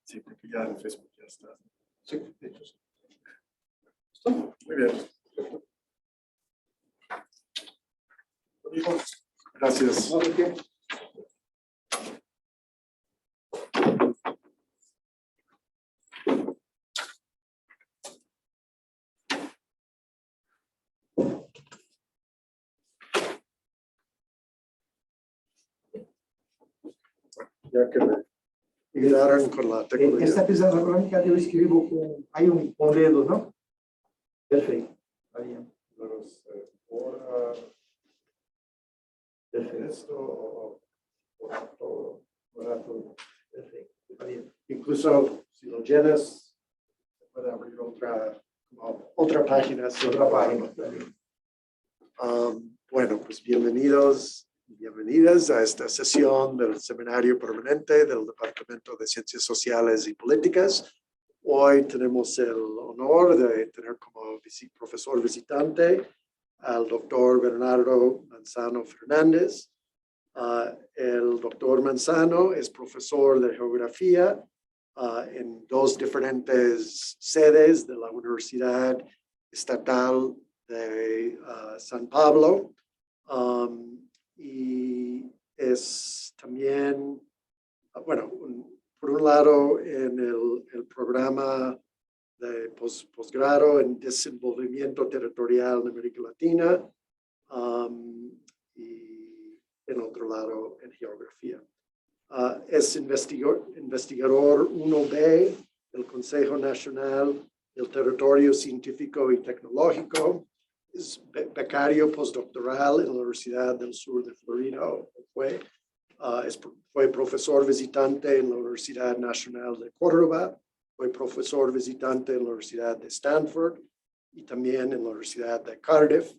Sí, porque ya en Facebook ya está. Sí, de hecho, sí. Muy bien. Gracias. No, ¿de qué? Ya que me ayudaron con la tecnología. Esta pizarra crónica yo escribo con dedos, ¿no? Perfecto. Está bien. Ahora, Perfecto. esto, todo. Perfecto. Está bien. Incluso si lo llenas, se puede abrir otra página. Otra página. Está bien. Bueno, pues bienvenidos y bienvenidas a esta sesión del Seminario Permanente del Departamento de Ciencias Sociales y Políticas. Hoy tenemos el honor de tener como profesor visitante al doctor Bernardo Manzano Fernández. El doctor Manzano es profesor de geografía en dos diferentes sedes de la Universidad Estatal de San Pablo, y es también, bueno, por un lado en el programa de posgrado en desenvolvimiento territorial en América Latina, y en otro lado en geografía. Es investigador 1B del Consejo Nacional del Territorio Científico y Tecnológico. Es becario postdoctoral en la Universidad del Sur de Florida. Fue profesor visitante en la Universidad Nacional de Córdoba. Fue profesor visitante en la Universidad de Stanford y también en la Universidad de Cardiff.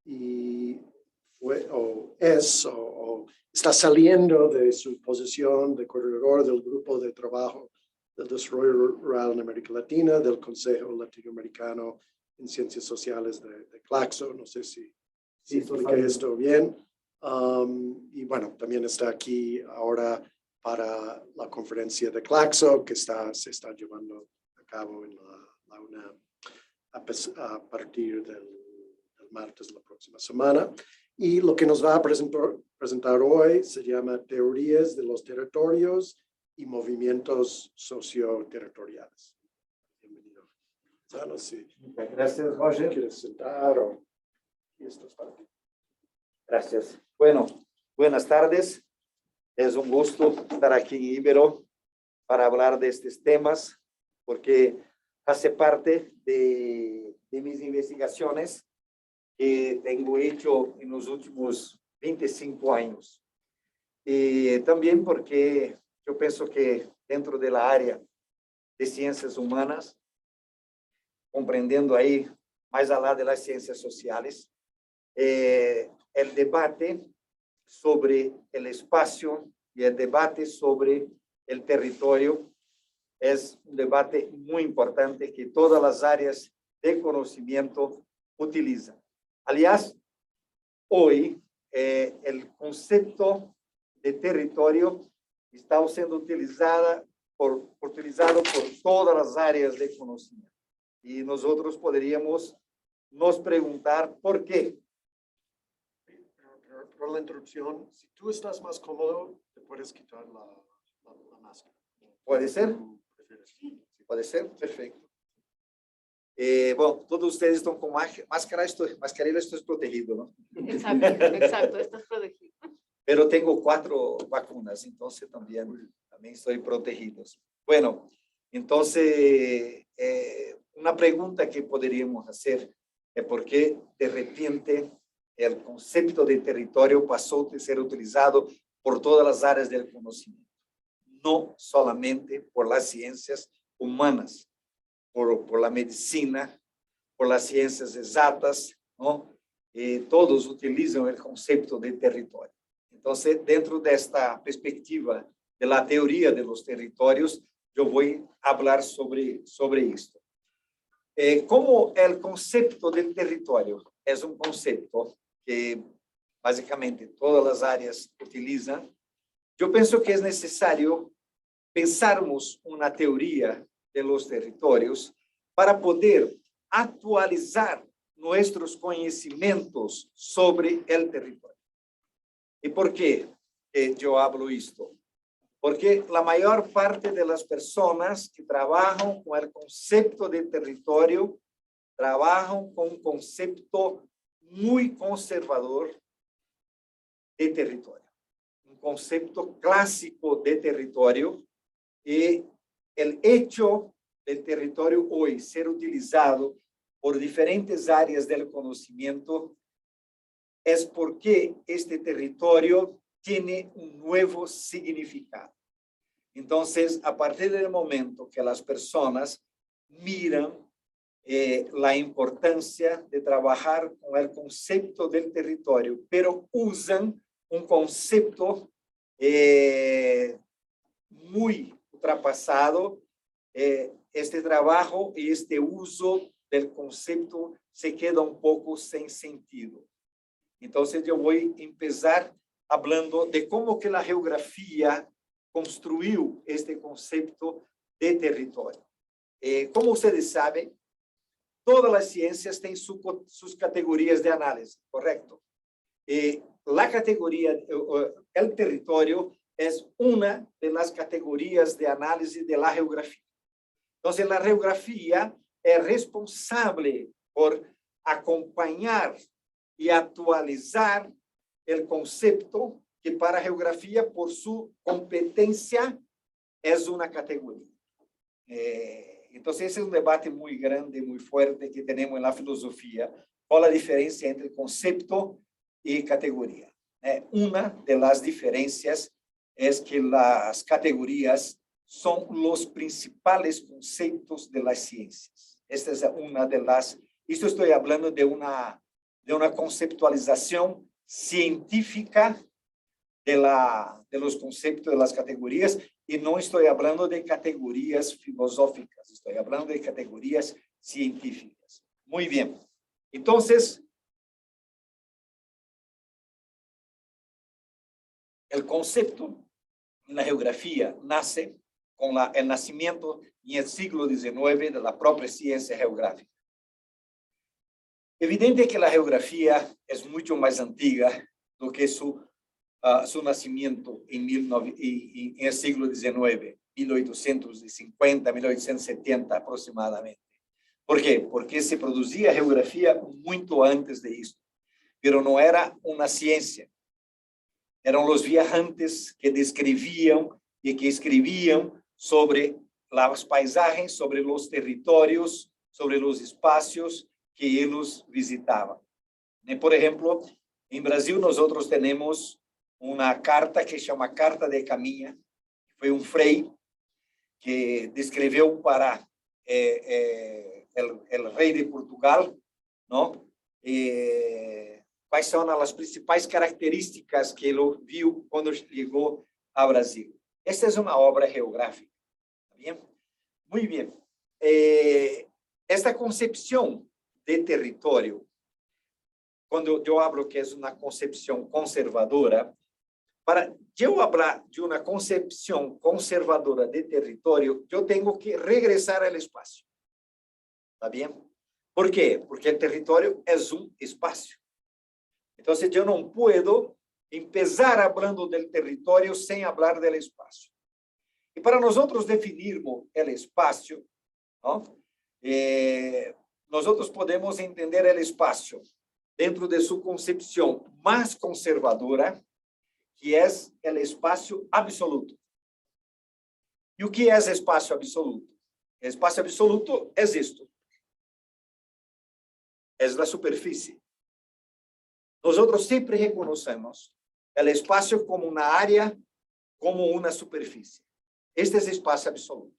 Y está saliendo de su posición de coordinador del Grupo de Trabajo del Desarrollo Rural en América Latina del Consejo Latinoamericano en Ciencias Sociales de Claxo. No sé si expliqué esto bien. Y bueno, también está aquí ahora para la conferencia de Claxo que se está llevando a cabo en la UNAM a partir del martes de la próxima semana. Y lo que nos va a presentar hoy se llama Teorías de los Territorios y Movimientos Socioterritoriales. Bienvenido. No sé si Gracias, Roger. quieres sentar o esto es para ti. Gracias. Bueno, buenas tardes. Es un gusto estar aquí en Ibero para hablar de estos temas, porque hace parte de mis investigaciones que tengo hecho en los últimos 25 años. Y también porque yo pienso que dentro de la área de ciencias humanas, comprendiendo ahí más allá de las ciencias sociales, el debate sobre el espacio y el debate sobre el territorio es un debate muy importante que todas las áreas de conocimiento utilizan. Aliás, hoy el concepto de territorio está siendo utilizado por todas las áreas de conocimiento. Y nosotros podríamos nos preguntar por qué. Por la interrupción, si tú estás más cómodo, te puedes quitar la máscara. ¿Puede ser? Puede ser, perfecto. Bueno, todos ustedes están con mascarilla, estoy protegido, ¿no? Exacto, estás protegido. Pero tengo 4 vacunas, entonces también estoy protegido. Bueno, entonces, una pregunta que podríamos hacer es por qué de repente el concepto de territorio pasó a ser utilizado por todas las áreas del conocimiento, no solamente por las ciencias humanas, por la medicina, por las ciencias exactas, ¿no? Todos utilizan el concepto de territorio. Entonces, dentro de esta perspectiva de la teoría de los territorios, yo voy a hablar sobre esto. Como el concepto del territorio es un concepto que básicamente todas las áreas utilizan, yo pienso que es necesario pensarmos una teoría de los territorios para poder actualizar nuestros conocimientos sobre el territorio. ¿Y por qué yo hablo esto? Porque la mayor parte de las personas que trabajan con el concepto de territorio trabajan con un concepto muy conservador de territorio, un concepto clásico de territorio, y el hecho del territorio hoy ser utilizado por diferentes áreas del conocimiento es porque este territorio tiene un nuevo significado. Entonces, a partir del momento que las personas miran la importancia de trabajar con el concepto del territorio, pero usan un concepto muy ultrapasado, este trabajo y este uso del concepto se queda un poco sin sentido. Entonces, yo voy a empezar hablando de cómo que la geografía construyó este concepto de territorio. Como ustedes saben, todas las ciencias tienen sus categorías de análisis, ¿correcto? La categoría, el territorio es una de las categorías de análisis de la geografía. Entonces, la geografía es responsable por acompañar y actualizar el concepto que para geografía, por su competencia, es una categoría. Entonces, ese es un debate muy grande, muy fuerte que tenemos en la filosofía. ¿Cuál es la diferencia entre concepto y categoría? Una de las diferencias es que las categorías son los principales conceptos de las ciencias. Esta es una de las... Esto estoy hablando de una conceptualización científica de los conceptos de las categorías, y no estoy hablando de categorías filosóficas, estoy hablando de categorías científicas. Muy bien. Entonces, el concepto en la geografía nace con el nacimiento en el siglo XIX de la propia ciencia geográfica. Evidente que la geografía es mucho más antigua do que su nacimiento en el siglo XIX, 1850, 1870 aproximadamente. ¿Por qué? Porque se producía geografía mucho antes de esto, pero no era una ciencia. Eran los viajantes que describían y que escribían sobre los paisajes, sobre los territorios, sobre los espacios que ellos visitaban. Por ejemplo, en Brasil nosotros tenemos una carta que se llama Carta de Caminha. Fue un frei que describió para el rey de Portugal, ¿no? Quais são as principais características que ele viu quando chegou a Brasil. Esta é uma obra geográfica. ¿Bien? Muy bien. Esta concepción de territorio, cuando yo hablo que es una concepción conservadora, para yo hablar de una concepción conservadora de territorio, yo tengo que regresar al espacio. ¿Está bien? ¿Por qué? Porque el territorio es un espacio. Entonces, yo no puedo empezar hablando del territorio sin hablar del espacio. Y para nosotros definirmos el espacio, ¿no? Nosotros podemos entender el espacio dentro de su concepción más conservadora, que es el espacio absoluto. ¿Y qué es espacio absoluto? El espacio absoluto es esto. Es la superficie. Nosotros siempre reconocemos el espacio como una área, como una superficie. Este es espacio absoluto.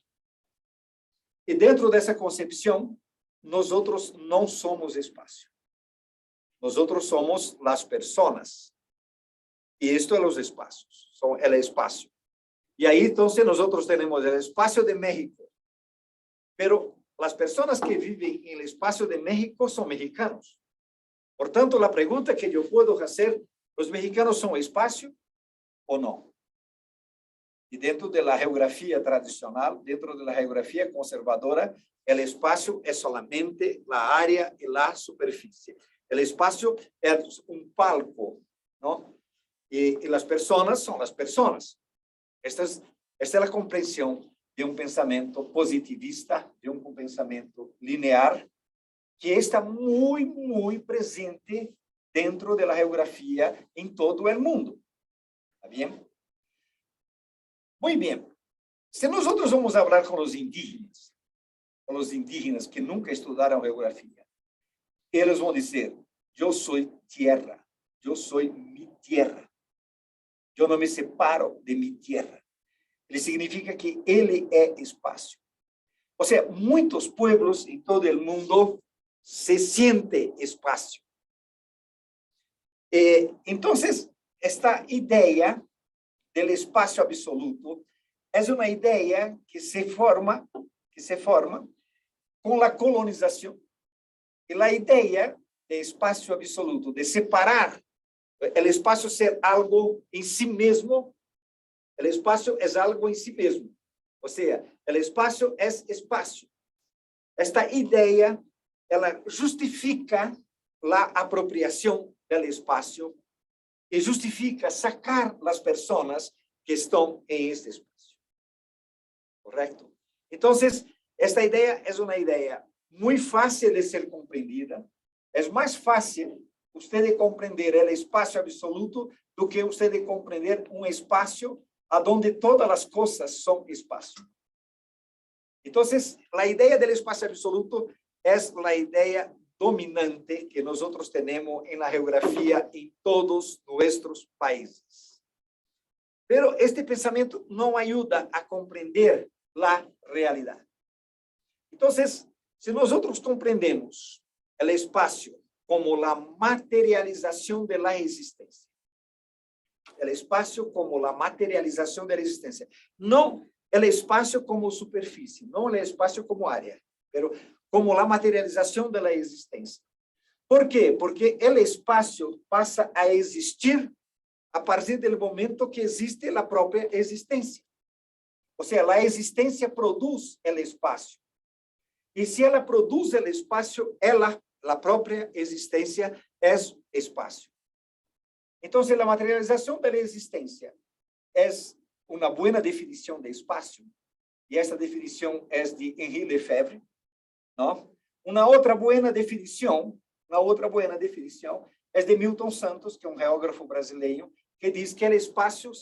Y dentro de esa concepción, nosotros no somos espacio. Nosotros somos las personas. Y esto es los espacios, son el espacio. Y ahí entonces nosotros tenemos el espacio de México. Pero las personas que viven en el espacio de México son mexicanos. Por tanto, la pregunta que yo puedo hacer, ¿los mexicanos son espacio o no? Y dentro de la geografía tradicional, dentro de la geografía conservadora, el espacio es solamente la área y la superficie. El espacio es un palco, ¿no? Y las personas son las personas. Esta es la comprensión de un pensamiento positivista, de un pensamiento lineal, que está muy, muy presente dentro de la geografía en todo el mundo. ¿Está bien? Muy bien. Si nosotros vamos a hablar con los indígenas que nunca estudiaron geografía, ellos van a decir, yo soy tierra, yo soy mi tierra. Yo no me separo de mi tierra. Ele significa que ele é espaço. O sea, muitos pueblos em todo o mundo se siente espaço. Então, esta ideia do espaço absoluto é uma ideia que se forma com a colonização. E a ideia de espaço absoluto, de separar o espaço ser algo em si mesmo. El espacio es algo en sí mismo. O sea, el espacio es espacio. Esta idea, ela justifica la apropiación del espacio y justifica sacar las personas que están en este espacio. ¿Correcto? Entonces, esta idea es una idea muy fácil de ser comprendida. Es más fácil usted comprender el espacio absoluto do que usted comprender un espacio aonde todas as coisas são espaço. Então, a ideia do espaço absoluto é a ideia dominante que nós temos na geografia em todos nossos países. Pero este pensamento não ajuda a compreender a realidade. Então, se nós compreendemos o espaço como a materialização da existência, el espacio como la materialización de la existencia. No el espacio como superficie, no el espacio como área, pero como la materialización de la existencia. ¿Por qué? Porque el espacio pasa a existir a partir del momento que existe la propia existencia. O sea, la existencia produce el espacio. Y si ella produce el espacio, la propia existencia es espacio. Entonces, la materialización de la existencia es una buena definición de espacio, y esta definición es de Henri Lefebvre, ¿no? Una otra buena definición es de Milton Santos, que es un geógrafo brasileño, que dice que el espacio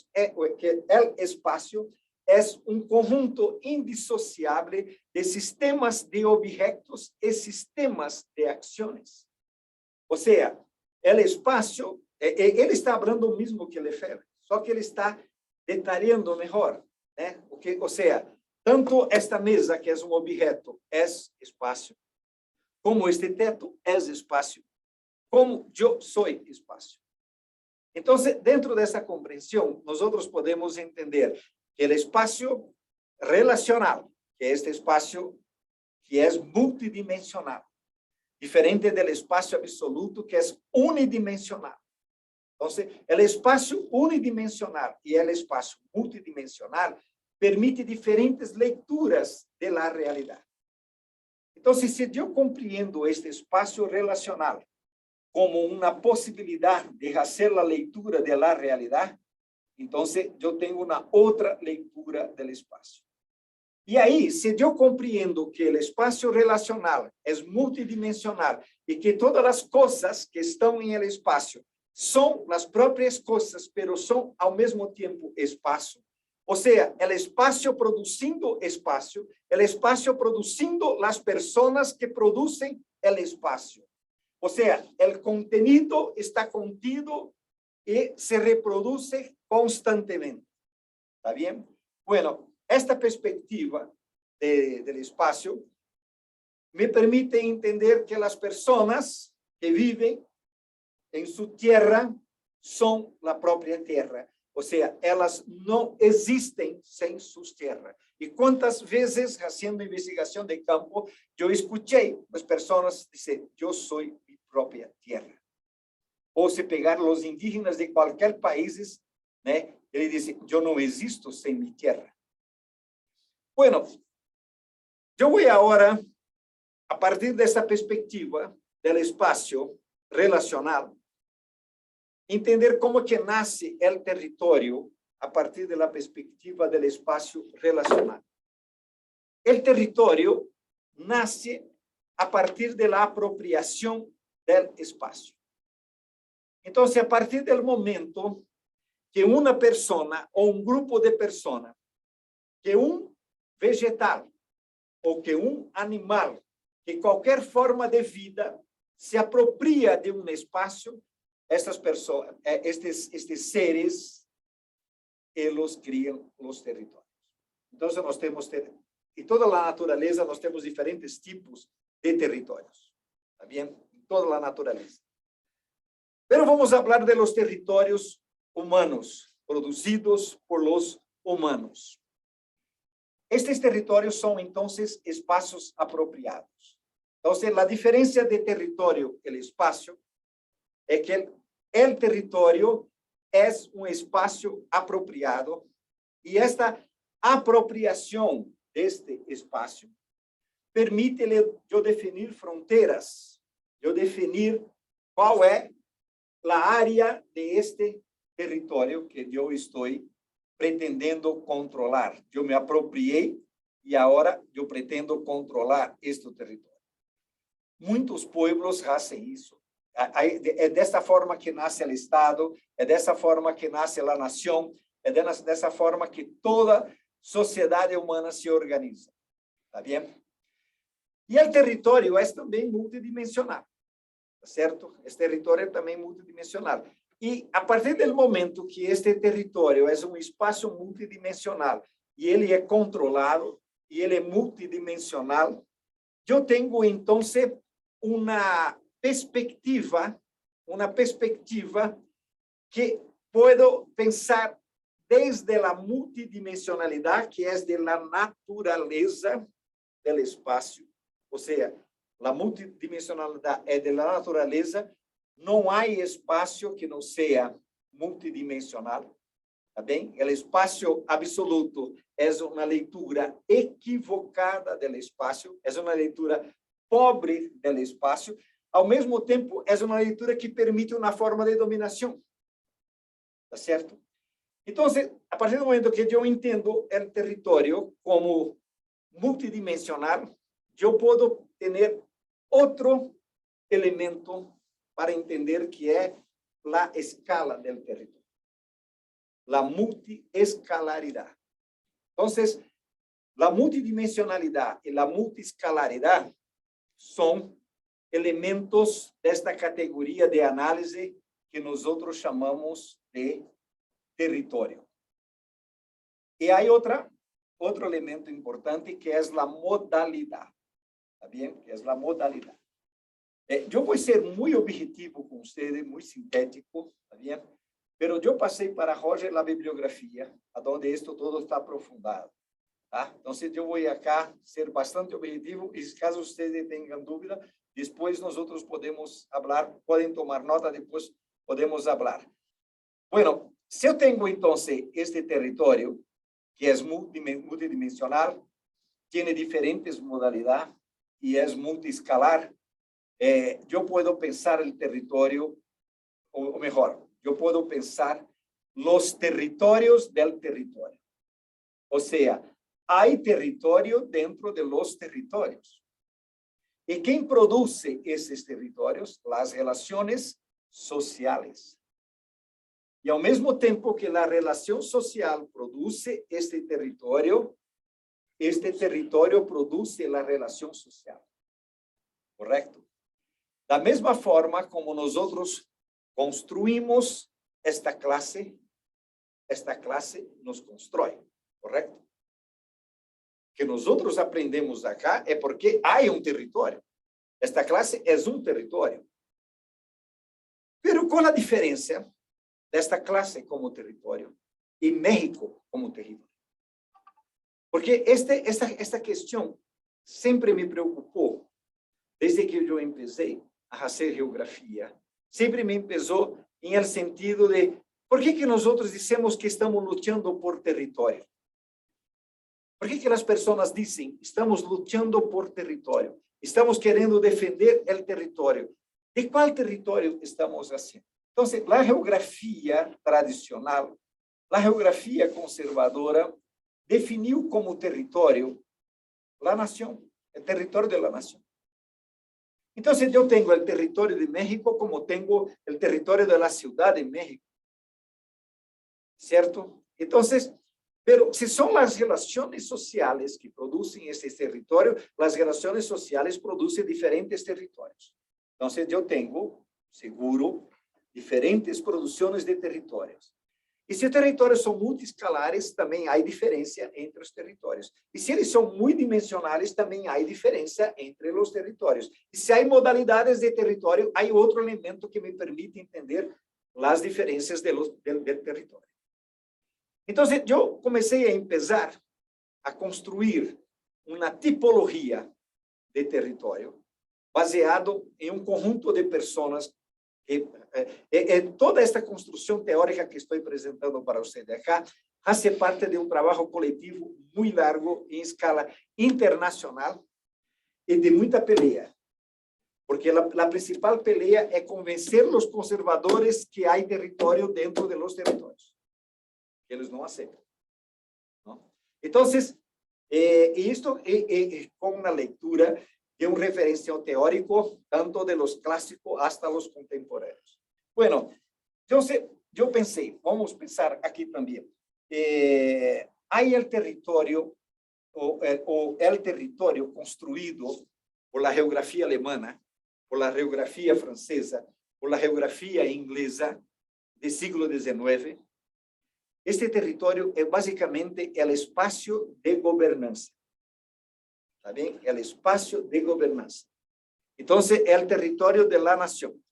es un conjunto indisociable de sistemas de objetos y sistemas de acciones. O sea, el espacio, ele está hablando o mesmo que Lefebvre, só que ele está detalhando melhor, né? Ou seja, tanto esta mesa, que é um objeto, é espaço, como este teto é espaço, como eu sou espaço. Então, dentro dessa compreensão, nós podemos entender que o espaço relacional, que é este espaço que é multidimensional, diferente do espaço absoluto, que é unidimensional. Então, o espaço unidimensional e o espaço multidimensional permite diferentes leituras da realidade. Então, se eu compreendo este espaço relacional como uma possibilidade de fazer a leitura da realidade, então eu tenho uma outra leitura do espaço. E aí, se eu compreendo que o espaço relacional é multidimensional e que todas as coisas que estão em el espaço são as próprias coisas, pero são ao mesmo tempo espaço. Ou seja, o espaço produzindo espaço, o espaço produzindo as pessoas que produzem o espaço. Ou seja, o contenido está contido e se reproduz constantemente. ¿Está bien? Bueno, esta perspectiva del espacio me permite entender que las personas que viven en su tierra son la propia tierra. O sea, ellas no existen sin sus tierras. Y cuántas veces, haciendo investigación de campo, yo escuché las personas decir, yo soy mi propia tierra. O se pegar los indígenas de cualquier país, ¿né? Ele diz, eu não existo sem minha terra. Bueno, eu vou agora, a partir dessa perspectiva do espaço relacional, entender como que nasce o território a partir da perspectiva do espaço relacional. O território nasce a partir da apropriação do espaço. Então, a partir do momento que uma pessoa ou um grupo de pessoas, que um vegetal ou que um animal, que qualquer forma de vida se apropria de um espaço, estas pessoas, estes seres, eles criam os territórios. Então, nós temos, em toda a natureza, nós temos diferentes tipos de territórios. ¿Está bem? Em toda a natureza. Pero vamos falar de los territórios humanos, produzidos por los humanos. Estes territórios são, então, espaços apropriados. Então, a diferença de território e espaço é que o território é um espaço apropriado e esta apropriação deste espaço permite-lhe eu definir fronteiras, eu definir qual é a área deste território que eu estou pretendendo controlar. Eu me apropriei e agora eu pretendo controlar este território. Muitos pueblos fazem isso. É dessa forma que nasce o Estado, é dessa forma que nasce a nação, é dessa forma que toda sociedade humana se organiza. Está bem? E o território é também multidimensional, tá certo? Esse território é também multidimensional. E a partir do momento que este território é um espaço multidimensional e ele é controlado e ele é multidimensional, eu tenho então uma perspectiva que posso pensar desde a multidimensionalidade, que é da natureza do espaço, ou seja, a multidimensionalidade é da natureza, não há espaço que não seja multidimensional, tá bem? O espaço absoluto é uma leitura equivocada do espaço, é uma leitura pobre do espaço, ao mesmo tempo é uma leitura que permite uma forma de dominação, tá certo? Então, a partir do momento que eu entendo o território como multidimensional, eu posso ter outro elemento para entender que é a escala do território, a multiescalaridade. Então, a multidimensionalidade e a multiescalaridade são elementos desta categoria de análise que nós outros chamamos de território. E há outro elemento importante que é a modalidade. Está bem? Que é a modalidade. Eu vou ser muito objetivo com vocês, muito sintético, está bem? Pero eu passei para Roger a bibliografia, onde isto todo está aprofundado. Tá? Então, eu vou acá ser bastante objetivo e, caso vocês tenham dúvida, depois nós outros podemos falar, podem tomar nota, depois podemos falar. Bueno, se eu tenho, então, este território, que é multidimensional, tem diferentes modalidades e é multiescalar, eu posso pensar o território, ou melhor, eu posso pensar os territórios do território. Ou seja, há território dentro de los territórios. E quem produz esses territórios? As relações sociais. E ao mesmo tempo que a relação social produz este território produz a relação social. Correto? Da mesma forma como nós outros construímos esta classe nos constrói. Correto? Que nós outros aprendemos acá é porque há um território. Esta classe é um território. Pero qual a diferença desta classe como território e México como território? Porque esta questão sempre me preocupou desde que eu comecei a fazer geografia. Sempre me pesou em el sentido de por que nós outros dizemos que estamos lutando por território? Por que as pessoas dizem, estamos lutando por território? Estamos querendo defender o território. ¿De qual território estamos haciendo? Então, a geografia tradicional, a geografia conservadora, definiu como território a nação, o território da nação. Então, eu tenho o território de México como tenho o território da cidade de México. ¿Cierto? Então, pero se são as relações sociais que produzem esse território, as relações sociais produzem diferentes territórios. Então, eu tenho, seguro, diferentes produções de territórios. E se os territórios são multiescalares, também há diferença entre os territórios. E se eles são multidimensionais, também há diferença entre os territórios. E se há modalidades de território, há outro elemento que me permite entender as diferenças do território. Então, eu comecei a empezar a construir uma tipologia de território baseado em um conjunto de pessoas. Toda esta construção teórica que estou apresentando para você acá faz parte de um trabalho coletivo muito largo em escala internacional e de muita pelea. Porque a principal pelea é convencer os conservadores que há território dentro de los territórios. Eles não aceitam. Não? Então, isto com uma leitura de um referencial teórico, tanto de los clássicos hasta los contemporâneos. Bueno, então, eu pensei, vamos pensar aqui também. Há o território, o território construído por a geografia alemã, por a geografia francesa, por a geografia inglesa do século XIX. Este território é basicamente o espaço de governança. ¿Está bien? El espacio de gobernanza. Entonces, el territorio de la nación.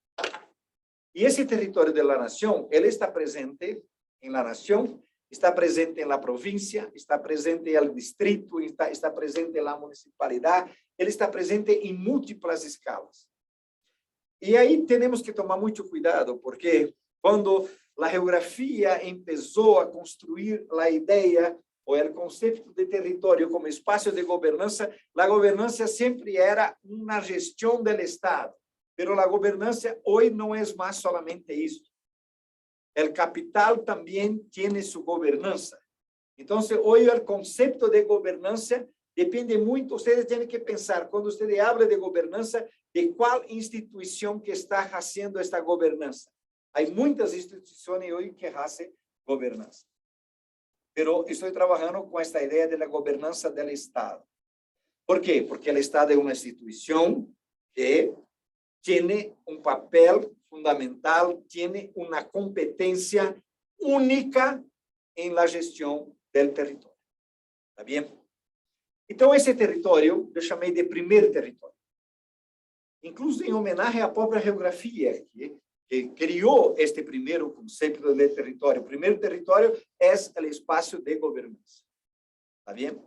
Y ese territorio de la nación, él está presente en la nación, está presente en la provincia, está presente en el distrito, está presente en la municipalidad, él está presente en múltiples escalas. Y ahí tenemos que tomar mucho cuidado, porque cuando la geografía empezó a construir la idea ou o conceito de território como espaço de governança, a governança sempre era uma gestão do Estado, mas a governança hoje não é mais solamente isso. O capital também tem sua governança. Então, hoje o conceito de governança depende muito. Vocês têm que pensar, quando você habla de governança, de qual instituição que está fazendo esta governança. Há muitas instituições hoje que fazem governança. Pero estou trabalhando com esta ideia da governança do Estado. ¿Por quê? Porque o Estado é uma instituição que tem um papel fundamental, tem uma competência única em la gestão do território. ¿Está bem? Então, esse território eu chamei de primeiro território. Incluso em homenagem à própria geografia, que criou este primeiro conceito de território. O primeiro território é o espaço de governança. ¿Está bem?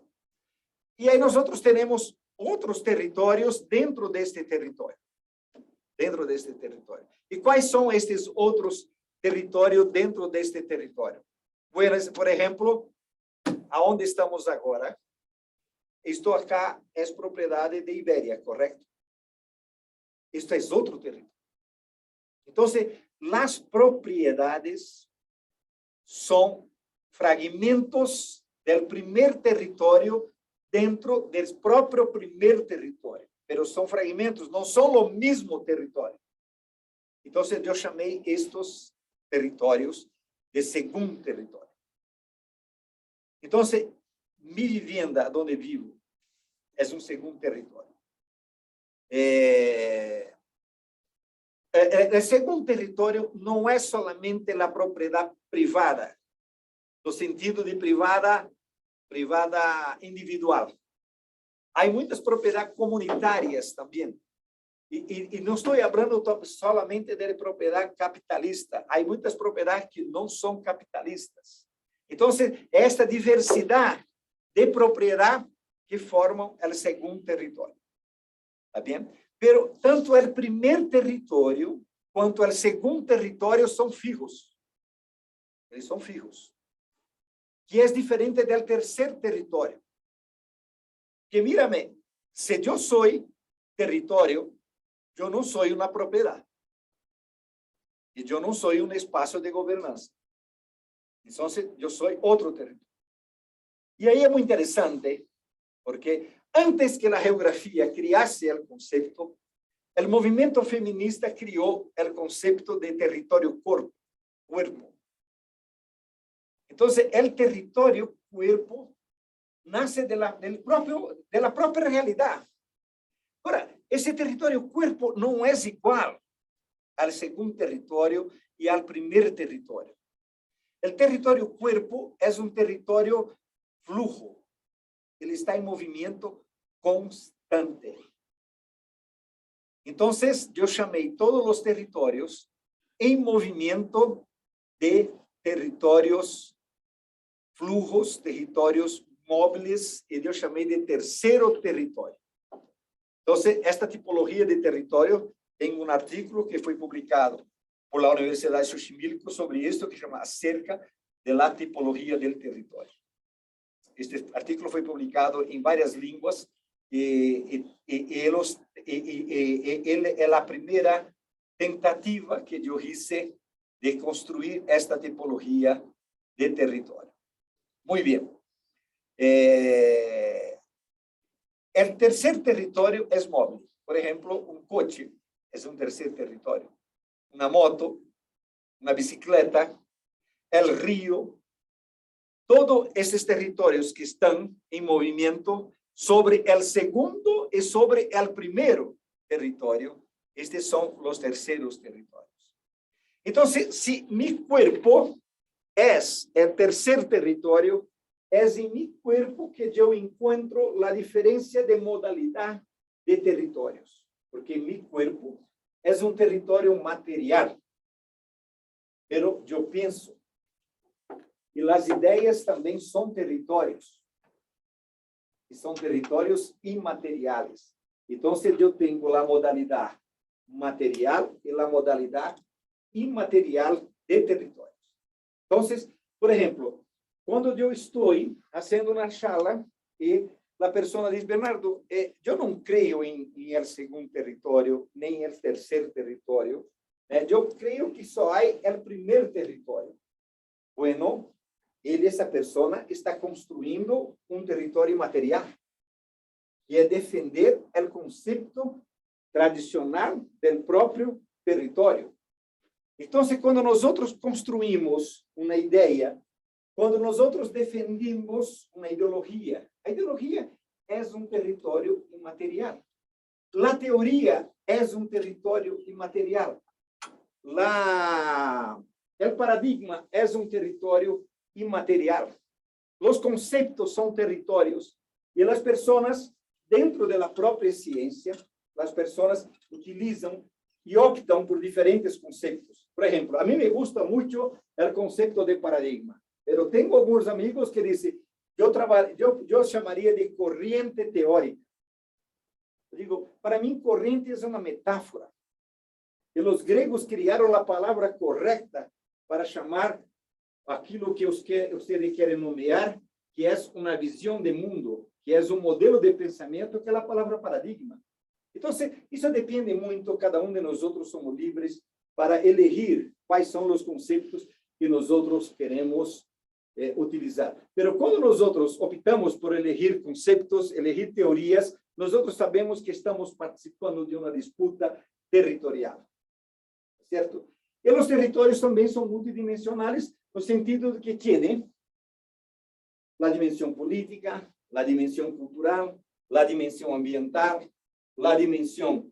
E aí nós temos outros territórios dentro deste território. Dentro deste território. E quais são estes outros territórios dentro deste território? Bueno, por exemplo, aonde estamos agora? Isto acá é propriedade de Ibéria, correto? Isto é outro território. Então, as propriedades são fragmentos do primeiro território dentro do próprio primeiro território. Mas são fragmentos, não são o mesmo território. Então, eu chamei estes territórios de segundo território. Então, minha vivenda, onde vivo, é um segundo território. O segundo território não é solamente a propriedade privada, no sentido de privada individual. Há muitas propriedades comunitárias também. E não estou falando solamente de propriedade capitalista. Há muitas propriedades que não são capitalistas. Então, esta diversidade de propriedade que formam o segundo território. Está bem? Pero tanto o primeiro território quanto o segundo território são fijos. eles são fijos. Que é diferente do terceiro território. Que, mírame, se eu sou território, eu não sou uma propriedade. E eu não sou um espaço de governança. Então, eu sou outro território. E aí é muito interessante, porque antes que a geografia criasse o conceito, o movimento feminista criou o conceito de território cuerpo. Então, o território cuerpo nasce de la própria realidade. Agora, esse território cuerpo não é igual ao segundo território e ao primeiro território. O território cuerpo é um território flujo. Ele está em movimento constante. Então, eu chamei todos os territórios em movimento de territórios flujos, territórios móveis, e eu chamei de terceiro território. Então, esta tipologia de território tem um artículo que foi publicado por la Universidade de Xochimilco sobre isso, que chama Acerca de la tipologia del território. Este artículo foi publicado em várias línguas e ele é a primeira tentativa que eu hice de construir esta tipologia de território. Muito bem. O terceiro território é móvel. Por exemplo, um coche é um terceiro território. Uma moto, uma bicicleta, o rio, todos esses territórios que estão em movimento sobre o segundo e sobre o primeiro território, estes são os terceiros territórios. Então, se meu corpo é o terceiro território, é em meu corpo que eu encontro a diferença de modalidade de territórios, porque meu corpo é um território material, pero eu penso. E as ideias também são territórios. E são territórios imateriais. Então, eu tenho a modalidade material e a modalidade imaterial de territórios. Então, por exemplo, quando eu estou fazendo uma charla e a pessoa diz, Bernardo, eu não creio em el segundo território, nem el terceiro território. Eu creio que só há o primeiro território. Bueno, essa pessoa está construindo um território material, que é defender o conceito tradicional do próprio território. Então, quando nós construímos uma ideia, quando nós defendemos uma ideologia, a ideologia é um território imaterial. A teoria é um território imaterial. O paradigma é um território imaterial. Os conceitos são territórios e as pessoas, dentro da própria ciência, as pessoas utilizam e optam por diferentes conceitos. Por exemplo, a mim me gusta muito o conceito de paradigma, mas tenho alguns amigos que dizem, eu chamaria de corrente teórica. Eu digo, para mim, corrente é uma metáfora. E os gregos criaram a palavra correta para chamar aquilo que vocês querem nomear, que é uma visão de mundo, que é um modelo de pensamento, que é a palavra paradigma. Então, isso depende muito, cada um de nós somos livres para elegir quais são os conceitos que nós queremos utilizar. Mas quando nós optamos por elegir conceitos, elegir teorias, nós sabemos que estamos participando de uma disputa territorial. Certo? E os territórios também são multidimensionais, no sentido de que tienen a dimensão política, a dimensão cultural, a dimensão ambiental, a dimensão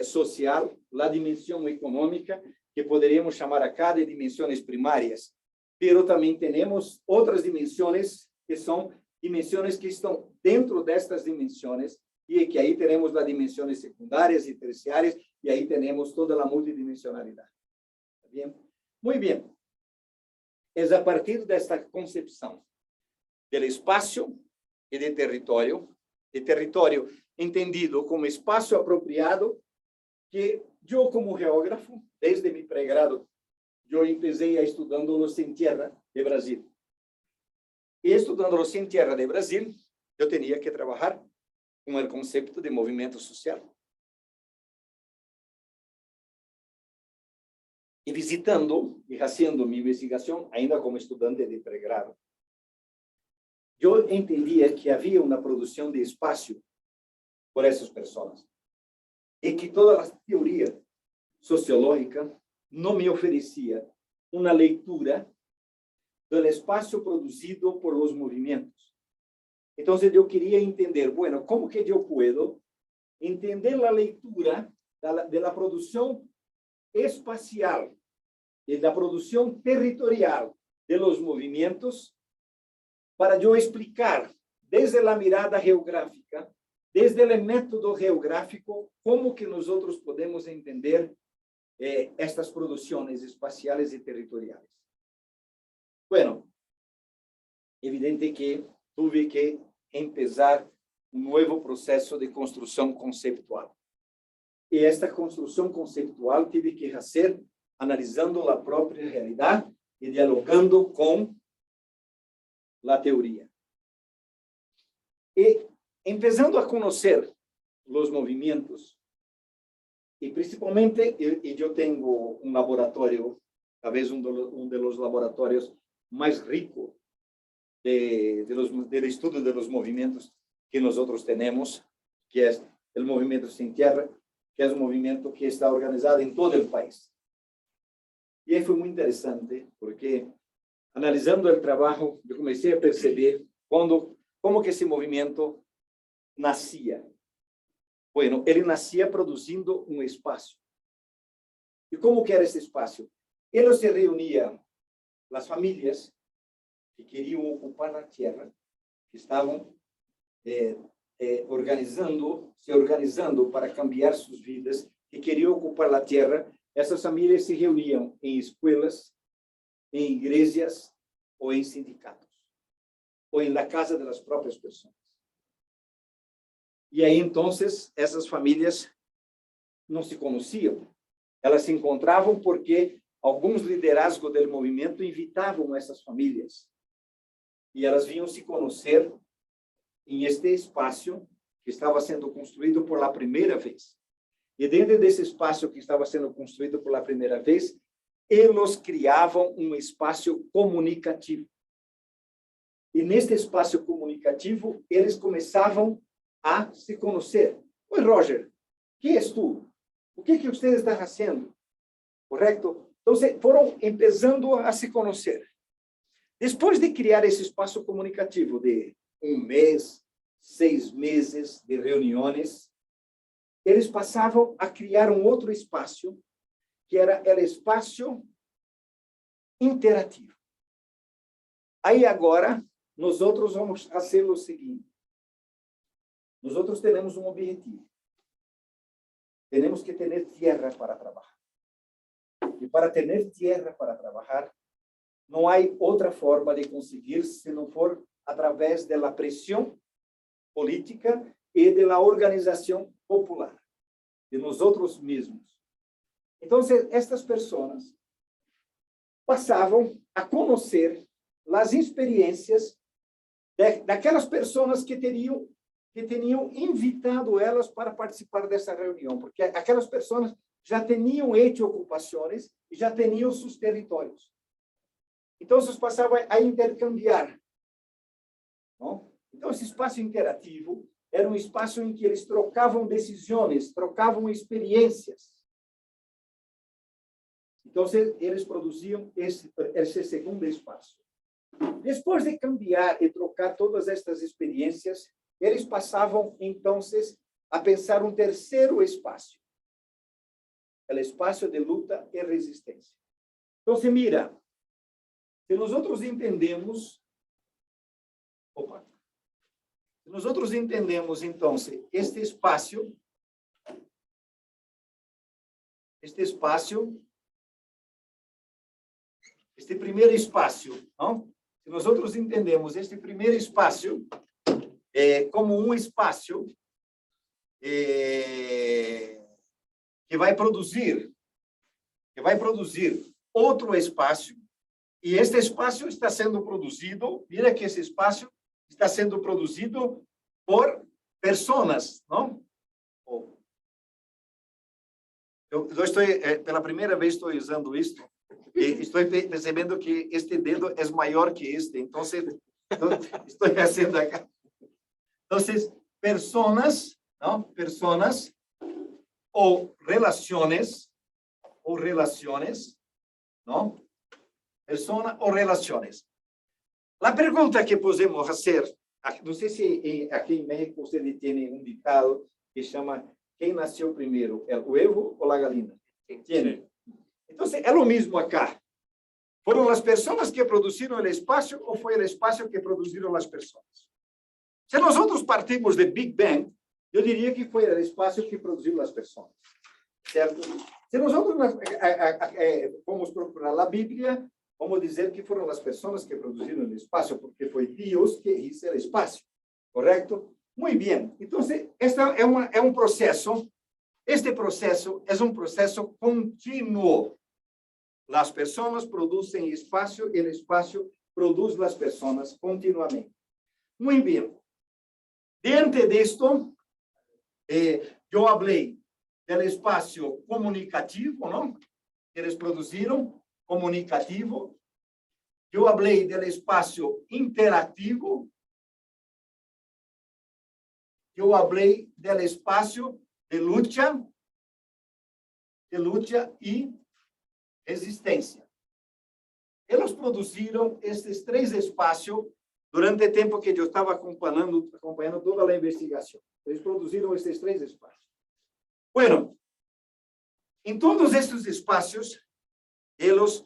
social, a dimensão econômica, que poderíamos chamar acá de dimensões primárias. Pero também temos outras dimensões, que são dimensões que estão dentro destas dimensões, e que aí temos as dimensões secundárias e terciárias, e aí temos toda a multidimensionalidade. Bien? Muito bem. É a partir desta concepção do espaço e de território entendido como espaço apropriado, que eu, como geógrafo, desde meu pregrado eu empecé a estudando los Sem Tierra de Brasil. E estudando los Sem Tierra de Brasil, eu tinha que trabalhar com o conceito de movimento social. E visitando e fazendo minha investigação, ainda como estudante de pré-grado, eu entendia que havia uma produção de espaço por essas pessoas e que toda a teoria sociológica não me oferecia uma leitura do espaço produzido por os movimentos. Então, eu queria entender, bueno, como que eu posso entender a leitura da produção espacial e da produção territorial de los movimentos para eu explicar desde a mirada geográfica, desde o método geográfico, como que nós outros podemos entender estas produções espaciais e territoriais. Bueno, evidente que tive que empezar um novo processo de construção conceitual. E esta construção conceitual tive que fazer analisando a própria realidade e dialogando com a teoria. E empezando a conhecer os movimentos, e principalmente, eu tenho um laboratório, talvez um dos laboratórios mais ricos do estudo dos movimentos que nós temos, que é o Movimento Sem Tierra, que é um movimento que está organizado em todo o país. E aí foi muito interessante, porque analisando o trabalho, eu comecei a perceber como que esse movimento nascia. Bueno, ele nascia produzindo um espaço. E como que era esse espaço? Ele se reunia, as famílias que queriam ocupar a terra, que estavam se organizando para cambiar suas vidas, que queriam ocupar a terra. Essas famílias se reuniam em escolas, em igrejas ou em sindicatos, ou em la casa das próprias pessoas. E aí, então, essas famílias não se conheciam. Elas se encontravam porque alguns liderazgos do movimento invitavam essas famílias. E elas vinham se conhecer em este espaço que estava sendo construído por primeira vez. E dentro desse espaço que estava sendo construído por primeira vez, eles criavam um espaço comunicativo. E neste espaço comunicativo, eles começavam a se conhecer. Oi, Roger, quem és tu? O que você está fazendo? Correto? Então, foram começando a se conhecer. Depois de criar esse espaço comunicativo de 1 mês, 6 meses de reuniões, eles passavam a criar um outro espaço, que era o espaço interativo. Aí agora, nós outros vamos fazer o seguinte. Nós outros temos um objetivo. Temos que ter terra para trabalhar. E para ter terra para trabalhar, não há outra forma de conseguir se não for através da pressão política e da organização popular, de nós outros mesmos. Então, estas pessoas passavam a conhecer as experiências daquelas pessoas que tinham invitado elas para participar dessa reunião, porque aquelas pessoas já tinham feito ocupações e já tinham seus territórios. Então, eles passavam a intercambiar. Não? Então, esse espaço interativo era um espaço em que eles trocavam decisões, trocavam experiências. Então, eles produziam esse segundo espaço. Depois de cambiar e trocar todas estas experiências, eles passavam, então, a pensar um terceiro espaço. O espaço de luta e resistência. Então, mira, se nós outros entendemos... Se nós outros entendemos, então, este espaço, este primeiro espaço, não? Se nós outros entendemos este primeiro espaço como um espaço que vai produzir outro espaço, e este espaço está sendo produzido, mira que esse espaço está sendo produzido por pessoas, não? Eu estou, pela primeira vez estou usando isto, e estou percebendo que este dedo é maior que este, então estou fazendo acá. Então, personas, não? Personas ou relaciones, não? Persona ou relaciones. A pergunta que podemos fazer, não sei se aqui em México você tem ditado que chama ¿quem nasceu primeiro, o huevo ou a galinha? Tiene. Então, é o mesmo acá. ¿Fueron as pessoas que produziram o espaço ou foi o espaço que produziram as pessoas? Se nós partimos de Big Bang, eu diria que foi o espaço que produziu as pessoas. Certo? Se nós vamos procurar a Bíblia, vamos dizer que foram as pessoas que produziram o espaço, porque foi Deus que hizo o espaço. Correto? Muito bem. Então, este é um processo. Este processo é um processo contínuo. As pessoas produzem espaço e o espaço produz as pessoas continuamente. Muito bem. Diante disto, eu falei do espaço comunicativo, não? Que eles produziram, comunicativo. Eu falei do espaço interativo. Eu falei do espaço de luta e resistência. Eles produziram esses três espaços durante o tempo que eu estava acompanhando toda a investigação. Eles produziram esses três espaços. Bueno, em todos estes espaços, eles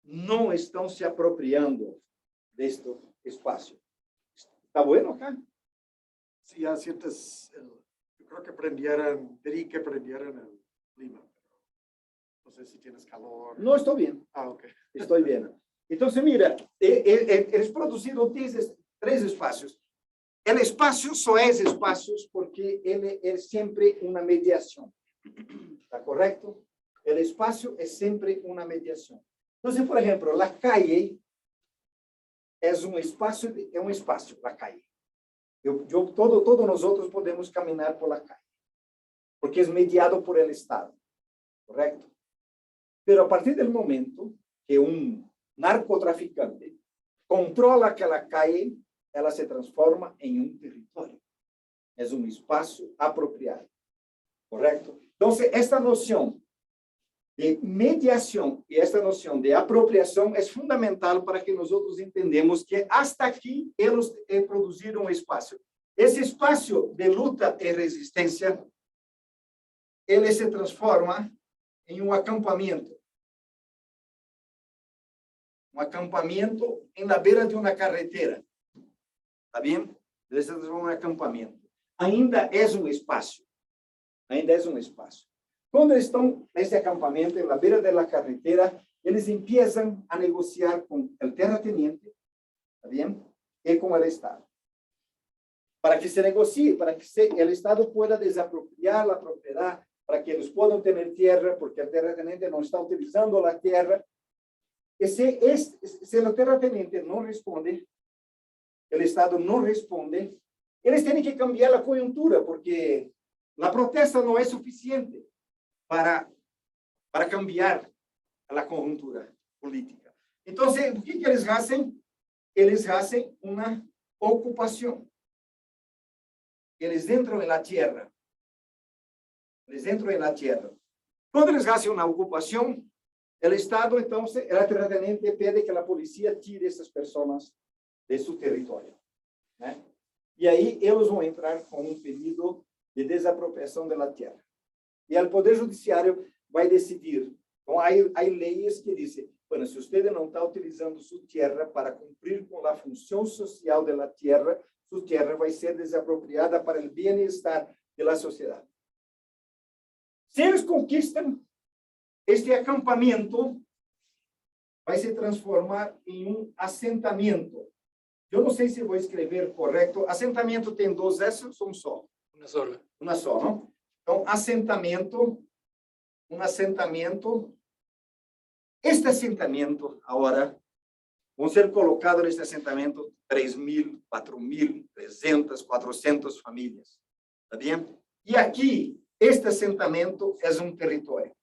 não estão se apropriando deste espaço. ¿Está bueno acá? Sí, ya sientes, yo creo que pedí que prendieran el clima. No sé si tienes calor. Não estou bem. Ok. Estou bem. Então, mira, eles produziram três espaços. O espaço só é espaço porque ele é sempre uma mediação. ¿Está correto? O espaço é sempre uma mediação. Então, por exemplo, a calle é um espaço, a calle. Todos nós outros podemos caminhar por la calle, porque é mediado por el Estado, correto? Pero a partir do momento que narcotraficante controla aquela calle, ela se transforma em território. É espaço apropriado, correto? Então, esta noção de mediação e esta noção de apropriação é fundamental para que nós outros entendamos que hasta aqui eles produziram espaço. Esse espaço de luta e resistência, ele se transforma em um acampamento. Um acampamento em la beira de uma carretera. Está bem? Ele se transforma em um acampamento. Ainda é um espaço. Ainda é um espaço. Quando estão nesse acampamento, na beira da carretera, eles começam a negociar com o terrateniente, ¿está bem? E com o Estado. Para que se negocie, para que o Estado pueda desapropriar a propriedade, para que eles possam ter terra, porque o terrateniente não está utilizando a terra. E se o terrateniente não responde, o Estado não responde, eles têm que cambiar a conjuntura, porque a protesta não é suficiente para cambiar a conjuntura política. Então, o que eles fazem? Eles fazem uma ocupação. Eles entram na terra. Eles entram na terra. Quando eles fazem uma ocupação, o Estado, então, o terrateniente pede que a polícia tire essas pessoas de seu território, né? E aí eles vão entrar com um pedido de desapropriação da terra. E o Poder Judiciário vai decidir. Então, há leis que dizem, bueno, se você não está utilizando sua terra para cumprir com a função social da terra, sua terra vai ser desapropriada para o bem-estar da sociedade. Se eles conquistam, este acampamento vai se transformar em um assentamento. Eu não sei se vou escrever correto. Assentamento tem duas S ou um só? Una sola. Uma só, não? Então, assentamento, um assentamento Este assentamento, agora, vão ser colocados neste assentamento 3.000, 4.000, 300, 400 famílias. Está bem? E aqui, este assentamento é um território.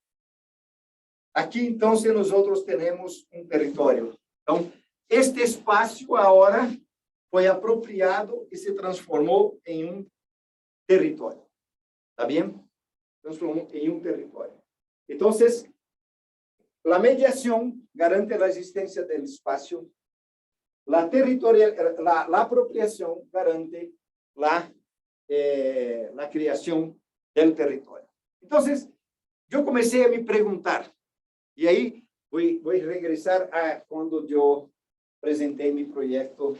Aqui, então, se nós outros temos um território. Então, este espaço agora foi apropriado e se transformou em um território. Está bem? Transformou em um território. Então, a mediação garante a existência do espaço, a apropriação garante a criação do território. Então, eu comecei a me perguntar, e aí vou regressar a quando eu apresentei meu projeto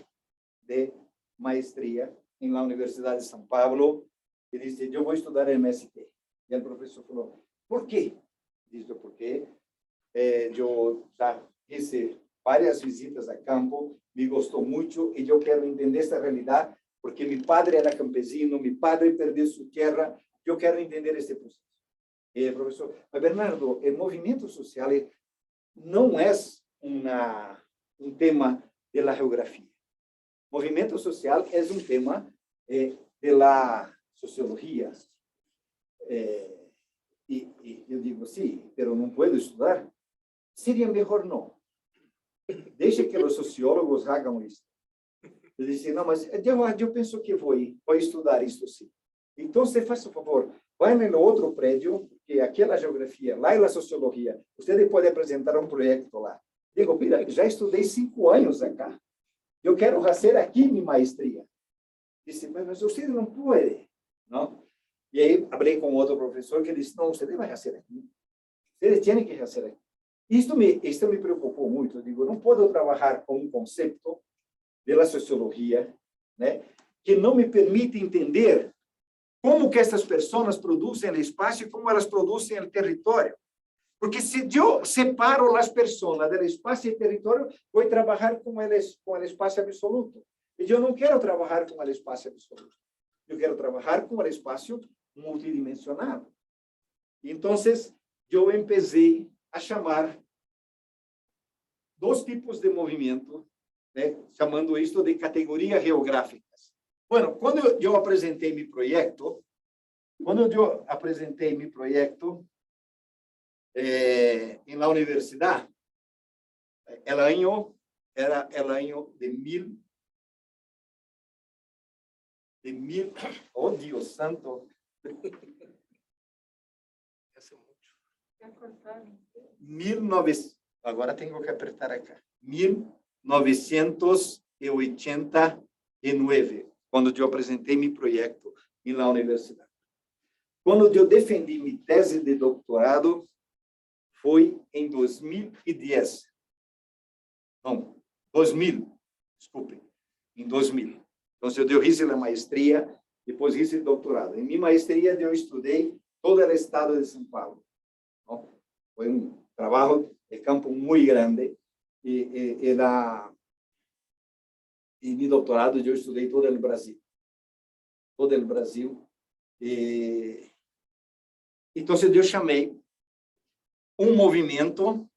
de maestria na Universidade de São Paulo, e disse, eu vou estudar MST. E o professor falou, por quê? Disse, porque eu já fiz várias visitas a campo, me gostou muito, e eu quero entender essa realidade, porque meu padre era campesino, meu padre perdeu sua terra, eu quero entender este processo. E professor, mas Bernardo, o movimento social não é um tema da geografia. Movimento social é um tema da sociologia. E eu digo, sim, mas não posso estudar. Seria melhor não. Deixe que os sociólogos hagam isso. Eu disse, não, mas eu penso que vou estudar isso sim. Então, você faz o favor, vai no outro prédio, que aquela geografia, lá é a sociologia, você pode apresentar um projeto lá. Digo, mira, já estudei 5 anos acá. Eu quero fazer aqui minha maestria. Disse, mas você não pode, não? E aí, falei com outro professor que disse, não, você vai fazer aqui. Você tem que fazer aqui. Isto me preocupou muito. Eu digo, não posso trabalhar com um conceito da sociologia, né, que não me permite entender como que essas pessoas produzem o espaço e como elas produzem o território. Porque se eu separo as pessoas do espaço e território, vou trabalhar com o espaço absoluto. E eu não quero trabalhar com o espaço absoluto. Eu quero trabalhar com o espaço multidimensional. Então, eu comecei a chamar 2 tipos de movimento, né, chamando isto de categorias geográficas. Bueno, quando eu apresentei meu projeto, na universidade, o ano era o ano oh Deus santo, agora tenho que apertar acá, 1989, quando eu apresentei meu projeto na universidade. Quando eu defendi minha tese de doutorado, foi em 2010. Não, 2000, desculpe, em 2000. Então, eu fiz a maestria, depois fiz o doutorado. Em minha maestria, eu estudei todo o estado de São Paulo. Não? Foi um trabalho de campo muito grande. E meu doutorado, eu estudei todo o Brasil. Todo o Brasil. Então, eu chamei um movimento.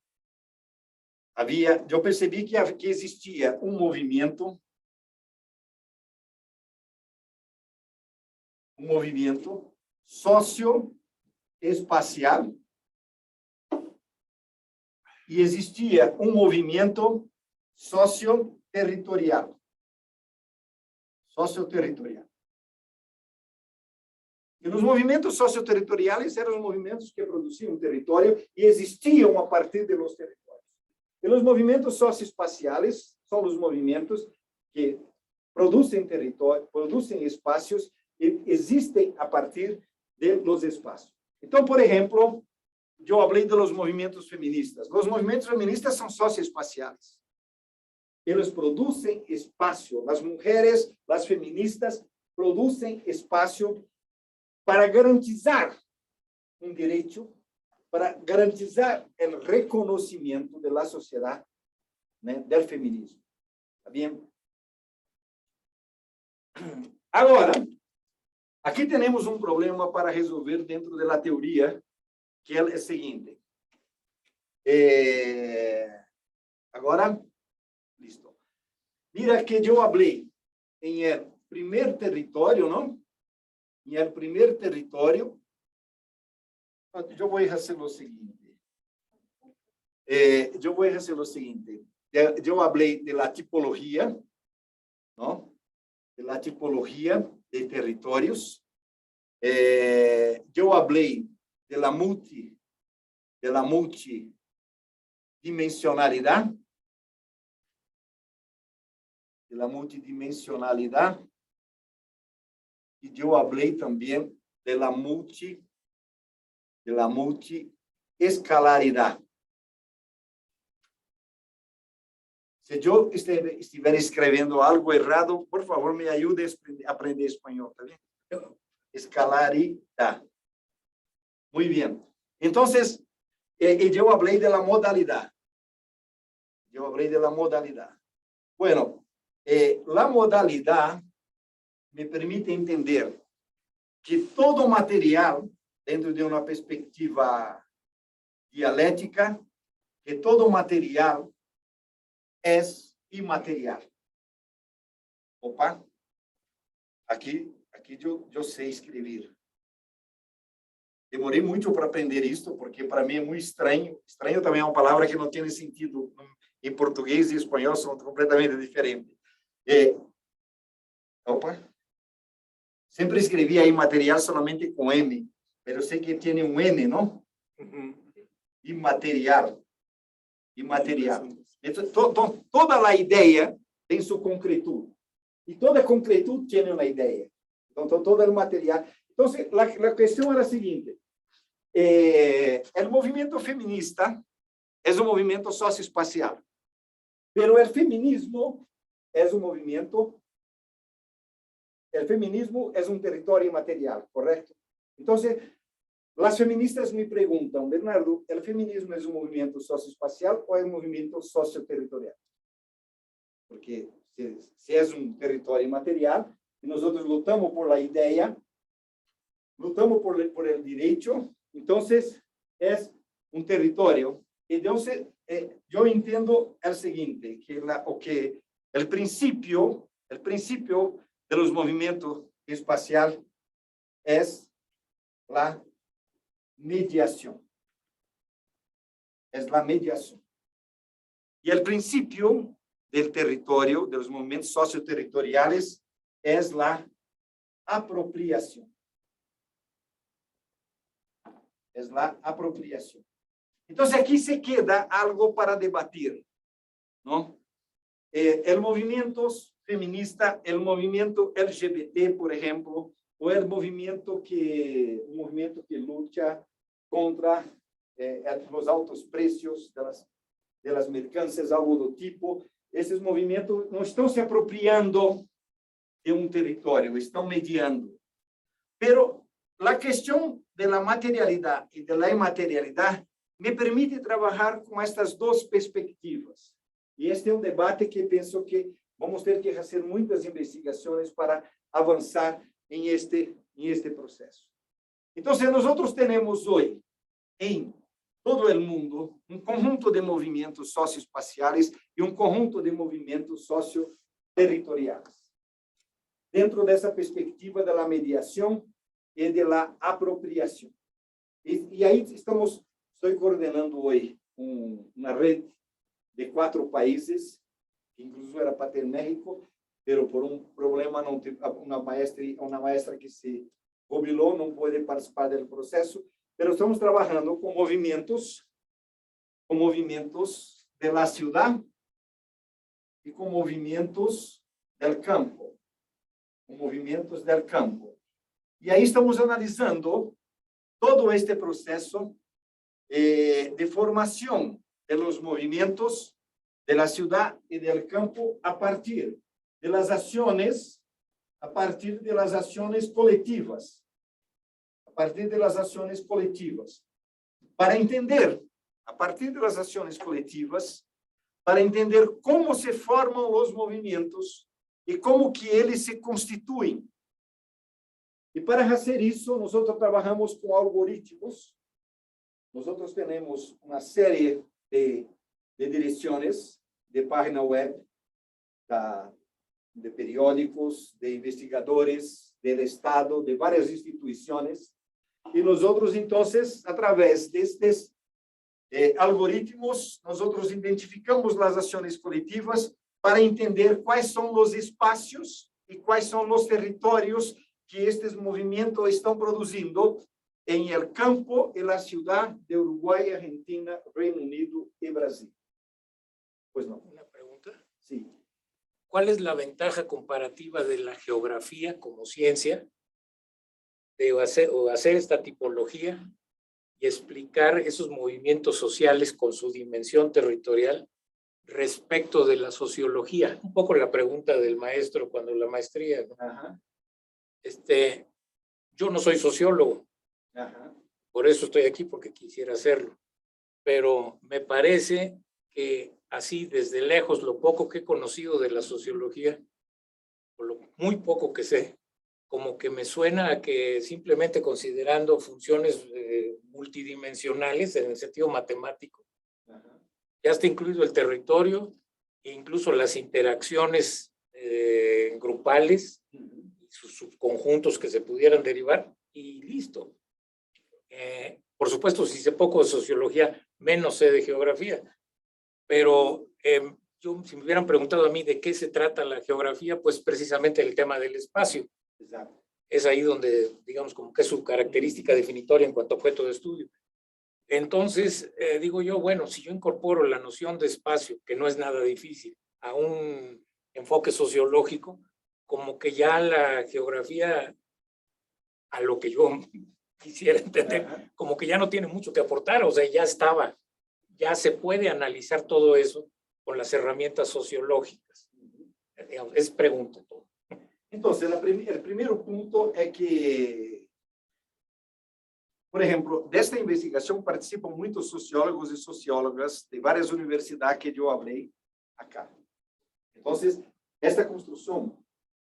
Eu percebi que existia um movimento socioespacial e existia um movimento socioterritorial. E os movimentos socioterritoriais eram os movimentos que produziam território e existiam a partir dos territórios. E os movimentos socioespaciais são os movimentos que produzem território, produzem espaços e existem a partir dos espaços. Então, por exemplo, eu falei dos movimentos feministas. Os movimentos feministas são socioespaciais. Eles produzem espaço. As mulheres, as feministas, produzem espaço para garantizar um direito, para garantizar o reconhecimento da sociedade, né, do feminismo. Está bem? Agora, aqui temos um problema para resolver dentro da teoria, que é o seguinte. Agora, listo. Mira que eu falei em el primer território, não? Em el primer território, eu vou fazer o seguinte. Eu vou fazer o seguinte. Eu falei de la tipologia, não? De la tipologia de territórios. Eu falei de la multidimensionalidade, e eu falei também de la multiescalaridade. Se eu estiver escrevendo algo errado, por favor, me ajude a aprender espanhol, ¿está bien? Escalaridad. Muy bien. Entonces, yo hablé de la modalidad. Bueno, la modalidad me permite entender que todo material, dentro de una perspectiva dialéctica, que todo material es imaterial. Opa, aqui eu sei escrever. Demorei muito para aprender isso, porque para mim é muito estranho. Estranho também é uma palavra que não tem sentido em português e espanhol, são completamente diferentes. Opa, sempre escrevi aí material somente com M, mas eu sei que tem um N, não? Imaterial. Então, toda a ideia tem sua concretude. E toda concretude tem uma ideia. Então, todo o material. Então, a questão era a seguinte. O movimento feminista é um movimento socioespacial. Pero o feminismo é um movimento... O feminismo é um território imaterial, correto? Então, as feministas me perguntam, Bernardo, o feminismo é um movimento socioespacial ou é um movimento socioterritorial? Porque se é um território imaterial, e nós lutamos por a ideia, lutamos por o direito, então é um território. Então, eu entendo o seguinte, que o princípio dos movimentos espaciais é a mediação. E o princípio do território, dos movimentos socioterritoriais, é a apropriação. Então, aqui se queda algo para debatir, não? O movimento feminista, o movimento LGBT, por exemplo, ou o movimento que luta contra os altos preços das mercancías, algo do tipo. Esses movimentos não estão se apropriando de um território, estão mediando. Pero a questão da materialidade e da imaterialidade me permite trabalhar com estas duas perspectivas. E este é um debate que penso que vamos ter que fazer muitas investigações para avançar em este processo. Então, nós temos hoje, em todo o mundo, um conjunto de movimentos socioespaciais e um conjunto de movimentos socioterritoriais. Dentro dessa perspectiva da mediação e da apropriação. E aí estou coordenando hoje uma rede de 4 países, que inclusive era para ter México, pero por um problema não uma maestra que se jubilou não pode participar do processo, pero estamos trabalhando com movimentos de la ciudad e com movimentos del campo, E aí estamos analisando todo este processo de formação de los movimentos de la ciudad y del campo a partir de las acciones colectivas. Para entender, a partir de las acciones colectivas, para entender como se forman los movimientos y cómo que eles se constituyen. Y para hacer eso, nosotros trabajamos con algoritmos. Nosotros tenemos una serie de direcciones, de página web, de periódicos, de investigadores, del Estado, de varias instituciones. Y nosotros, entonces, a través de estos algoritmos, nosotros identificamos las acciones colectivas para entender cuáles son los espacios y cuáles son los territorios que estos movimientos están produciendo en el campo, en la ciudad de Uruguay, Argentina, Reino Unido y Brasil. Pues no. Una pregunta. Sí. ¿Cuál es la ventaja comparativa de la geografía como ciencia de hacer esta tipología y explicar esos movimientos sociales con su dimensión territorial respecto de la sociología? Un poco la pregunta del maestro cuando la maestría, ¿no? Ajá. Yo no soy sociólogo, Ajá. por eso estoy aquí, porque quisiera hacerlo, pero me parece que así desde lejos, lo poco que he conocido de la sociología, o lo muy poco que sé, como que me suena a que simplemente considerando funciones multidimensionales en el sentido matemático, Ajá. ya está incluido el territorio e incluso las interacciones grupales, sus subconjuntos que se pudieran derivar, y listo. Por supuesto, si sé poco de sociología, menos sé de geografía, pero si me hubieran preguntado a mí de qué se trata la geografía, pues precisamente el tema del espacio. Exacto. Es ahí donde, digamos, como que es su característica definitoria en cuanto a objeto de estudio. Entonces, digo yo, bueno, si yo incorporo la noción de espacio, que no es nada difícil, a un enfoque sociológico, como que ya la geografía, a lo que yo quisiera entender, Ajá. como que ya no tiene mucho que aportar, o sea, ya estaba, ya se puede analizar todo eso con las herramientas sociológicas. Es pregunta todo. Entonces, el primer punto es que, por ejemplo, de esta investigación participan muchos sociólogos y sociólogas de varias universidades que yo hablé acá. Entonces, esta construcción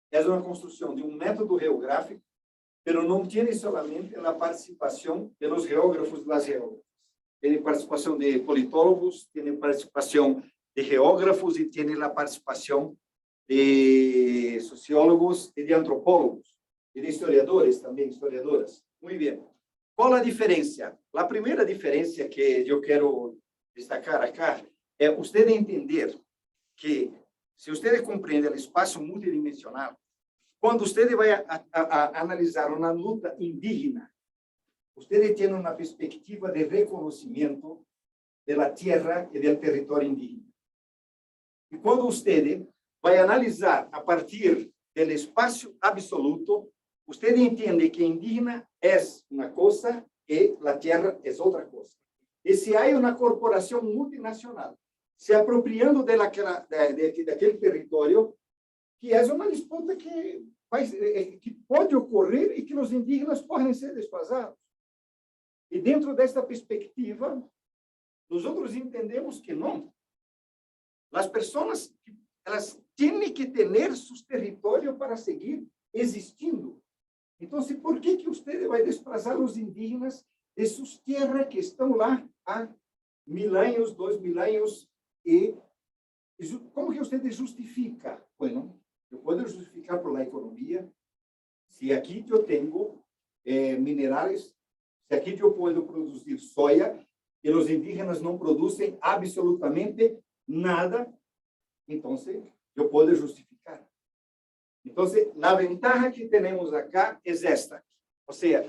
es una construcción de un método geográfico, pero no tiene solamente la participación de los geógrafos y las geógrafas. Tiene participación de politólogos, tiene participación de geógrafos y tiene la participación de sociólogos y de antropólogos y de historiadores también, historiadoras. Muy bien. ¿Cuál es la diferencia? La primera diferencia que yo quiero destacar acá es usted entender que si usted comprende el espacio multidimensional, cuando usted vaya a analizar una luta indígena, usted tiene una perspectiva de reconocimiento de la tierra y del territorio indígena. Y cuando usted vaya a analizar a partir del espacio absoluto, usted entiende que indígena es una cosa y la tierra es otra cosa. Y si hay una corporación multinacional se apropiando de aquel territorio, que es una disputa que puede ocurrir y que los indígenas pueden ser desplazados. Y dentro de esta perspectiva, nosotros entendemos que no. Las personas, elas tienen que tener sus territorios para seguir existiendo. Entonces, ¿por qué que usted va a desplazar a los indígenas de sus tierras que están lá há 1000 años, 2000 años? Y ¿cómo que usted justifica? Bueno, yo puedo justificar por la economía. Si aquí yo tengo minerales, si aquí yo puedo producir soya y los indígenas no producen absolutamente nada, entonces yo puedo justificar. Entonces, la ventaja que tenemos acá es esta. O sea,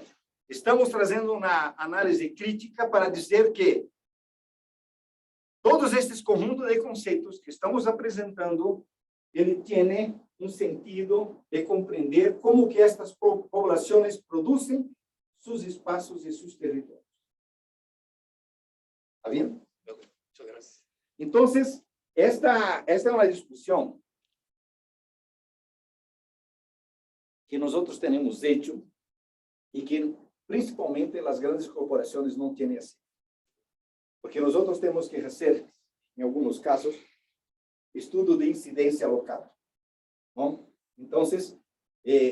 estamos trazendo una análise crítica para dizer que todos estes conjuntos de conceitos que estamos apresentando, ele tiene um sentido de compreender como que estas populações produzem seus espaços e seus territórios. ¿Está bien? Muchas gracias. Entonces, esta es una discusión que nosotros tenemos hecho y que principalmente las grandes corporaciones no tienen así. Porque nosotros tenemos que hacer, en algunos casos, estudo de incidencia local, ¿no? Entonces,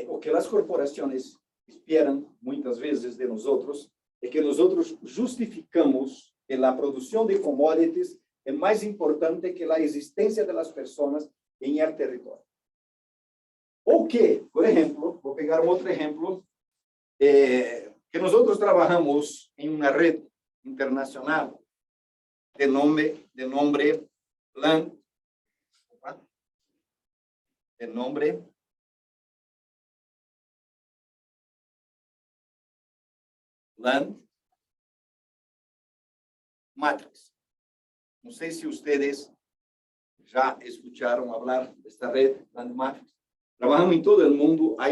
o que las corporaciones esperan muchas veces de nosotros es que nosotros justificamos que a produção de commodities é mais importante que a existência das pessoas em el território. Ou que, por exemplo, vou pegar um outro exemplo, que nós trabalhamos em uma rede internacional de nome Land, Land Matrix. Não sei se vocês já escutaram falar desta rede Land Matrix. Trabalhamos em todo o mundo, há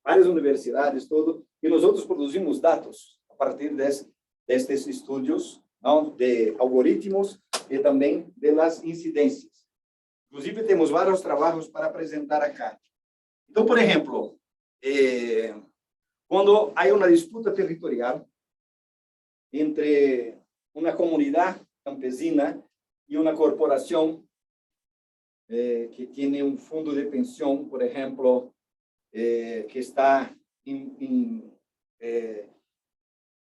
várias universidades, todo, e nós produzimos dados a partir destes estudos, não, de algoritmos e também das incidências. Inclusive, temos vários trabalhos para apresentar acá. Então, por exemplo, quando há uma disputa territorial entre uma comunidade campesina e uma corporação que tem um fundo de pensão, por exemplo, que está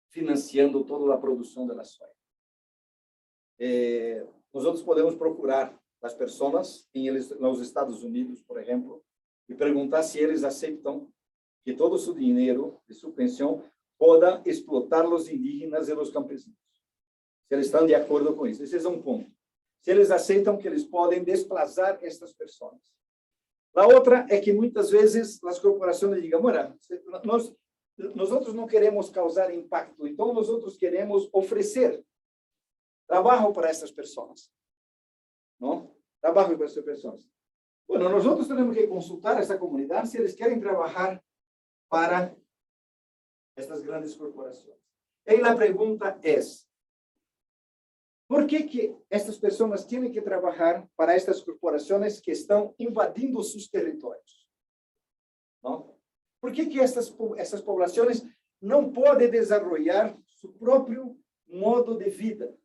financiando toda a produção da soja. Nós podemos procurar as pessoas nos Estados Unidos, por exemplo, e perguntar se eles aceitam que todo o seu dinheiro de sua pensão possa explotar os indígenas e os campesinos. Se eles estão de acordo com isso. Esse é um ponto. Se eles aceitam que eles podem desplazar estas pessoas. A outra é que muitas vezes as corporações digam, olha, nós não queremos causar impacto, então nós queremos oferecer trabalho para essas pessoas. Não? Trabalho para essas pessoas. Bueno, nós temos que consultar essa comunidade se eles querem trabalhar para estas grandes corporações. E a pergunta é, por que estas pessoas têm que trabalhar para estas corporações que estão invadindo seus territórios? Não? Por que essas populações não podem desenvolver seu próprio modo de vida?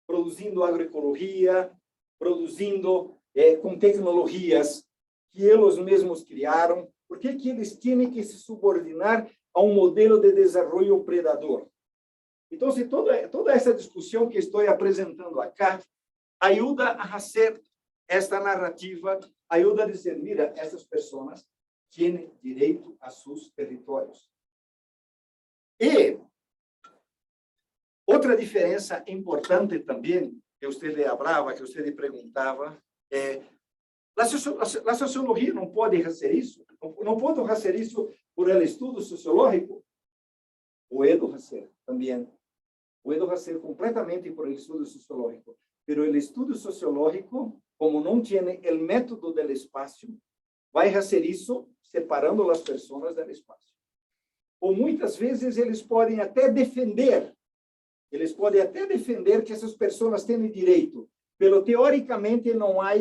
Produzindo agroecologia, produzindo com tecnologias que eles mesmos criaram. Por que eles têm que se subordinar a um modelo de desenvolvimento predador? Então, se toda essa discussão que estou apresentando acá ajuda a fazer esta narrativa, ajuda a dizer, mira, essas pessoas têm direito a seus territórios. E outra diferença importante também, que você falava, que você perguntava, a sociologia não pode fazer isso, não pode fazer isso por el estudo sociológico. Puedo fazer também. Puedo fazer completamente por el estudo sociológico, pero el estudo sociológico, como não tem o método do espaço, vai fazer isso separando as pessoas do espaço. Ou muitas vezes eles podem até defender que essas pessoas têm direito, mas teoricamente não há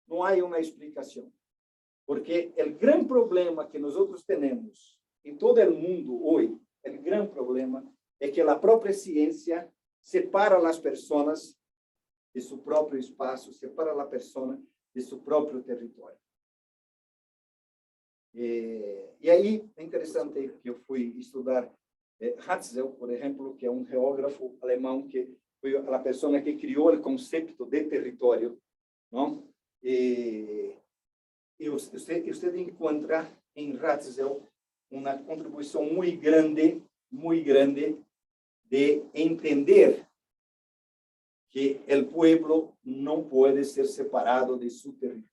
uma explicação. Porque o grande problema que nós temos em todo o mundo hoje, o grande problema é que a própria ciência separa as pessoas de seu próprio espaço, separa a pessoa de seu próprio território. E aí é interessante que eu fui estudar Hatzel, por exemplo, que é um geógrafo alemão que foi a pessoa que criou o conceito de território, não? E você encontra em Hatzel uma contribuição muito grande de entender que o pueblo não pode ser separado de seu território.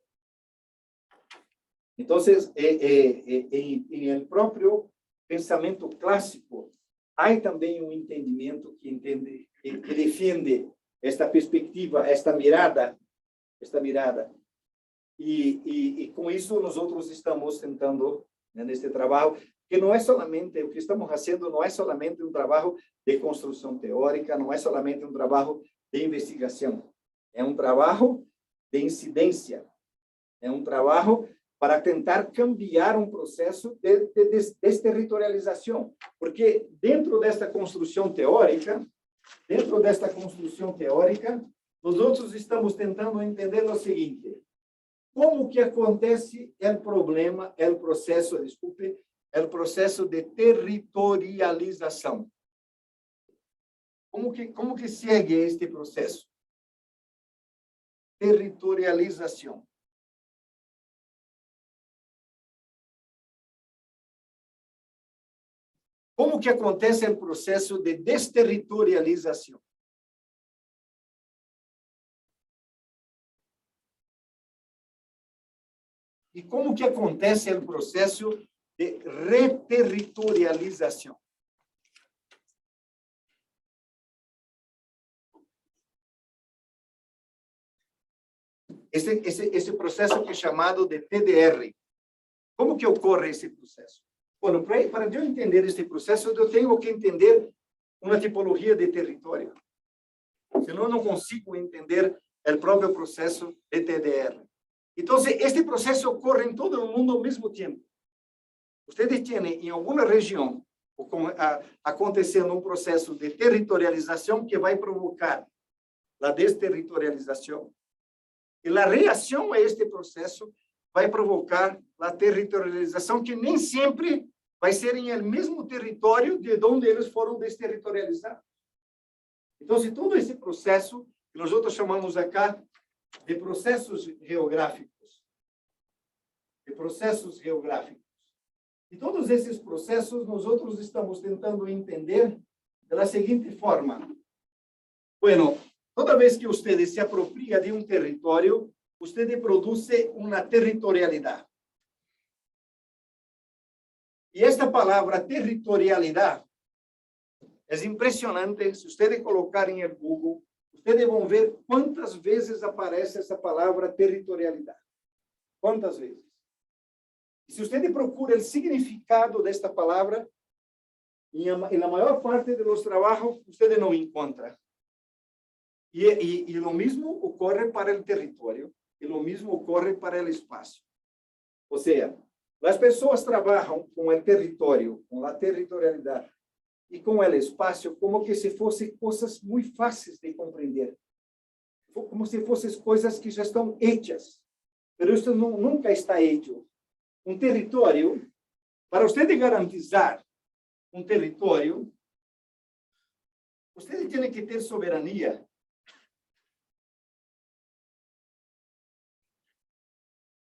Então, em el próprio pensamento clássico, há também um entendimento que defende esta perspectiva, esta mirada, e com isso nós estamos tentando neste trabalho, que não é solamente o que estamos fazendo, não é solamente um trabalho de construção teórica, não é solamente um trabalho de investigação, é um trabalho de incidência, é um trabalho para tentar cambiar um processo de desterritorialização, porque dentro desta construção teórica, nós estamos tentando entender o seguinte: como que acontece o processo de territorialização. como que segue este processo? Territorialização. Como que acontece o processo de desterritorialização? E como que acontece o processo de reterritorialização? Esse processo que é chamado de TDR. Como que ocorre esse processo? Bueno, para eu entender este processo, eu tenho que entender uma tipologia de território. Senão, eu não consigo entender o próprio processo de TDR. Então, este processo ocorre em todo o mundo ao mesmo tempo. Vocês têm, em alguma região, acontecendo um processo de territorialização que vai provocar a desterritorialização. E a reação a este processo vai provocar a territorialização, que nem sempre vai ser em el mesmo território de onde eles foram desterritorializados. Então, se todo esse processo, que nós outros chamamos acá de processos geográficos, e todos esses processos nós outros estamos tentando entender da seguinte forma. Bueno, toda vez que você se apropria de um território, você produz uma territorialidade. E esta palavra territorialidade é impressionante. Se vocês colocarem em Google, vocês vão ver quantas vezes aparece essa palavra territorialidade. Quantas vezes? E se você procura o significado desta palavra, na maior parte dos trabalhos, você não encontra. E o mesmo ocorre para o território, e o mesmo ocorre para o espaço. Ou seja, as pessoas trabalham com o território, com a territorialidade e com o espaço como que se fossem coisas muito fáceis de compreender, como se fossem coisas que já estão hechas, mas isso nunca está hecho. Um território, para você garantizar um território, você tem que ter soberania.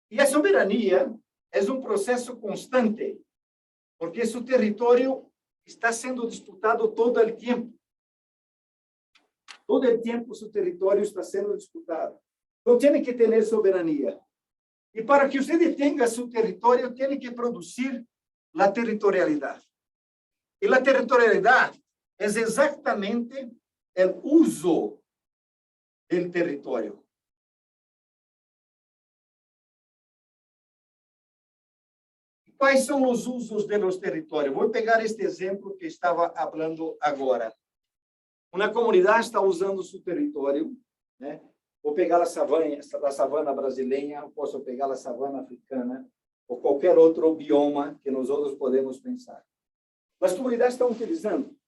E a soberania é um processo constante, porque seu território está sendo disputado todo o tempo. Todo o tempo, seu território está sendo disputado. Então, tem que ter soberania. E para que você tenha seu território, tem que produzir a territorialidade. E a territorialidade é exatamente o uso do território. Quais são os usos de los territórios? Vou pegar este exemplo que estava falando agora. Uma comunidade está usando seu território, né? Vou pegar a savana brasileira, posso pegar a savana africana, ou qualquer outro bioma que nós outros podemos pensar. As comunidades estão utilizando,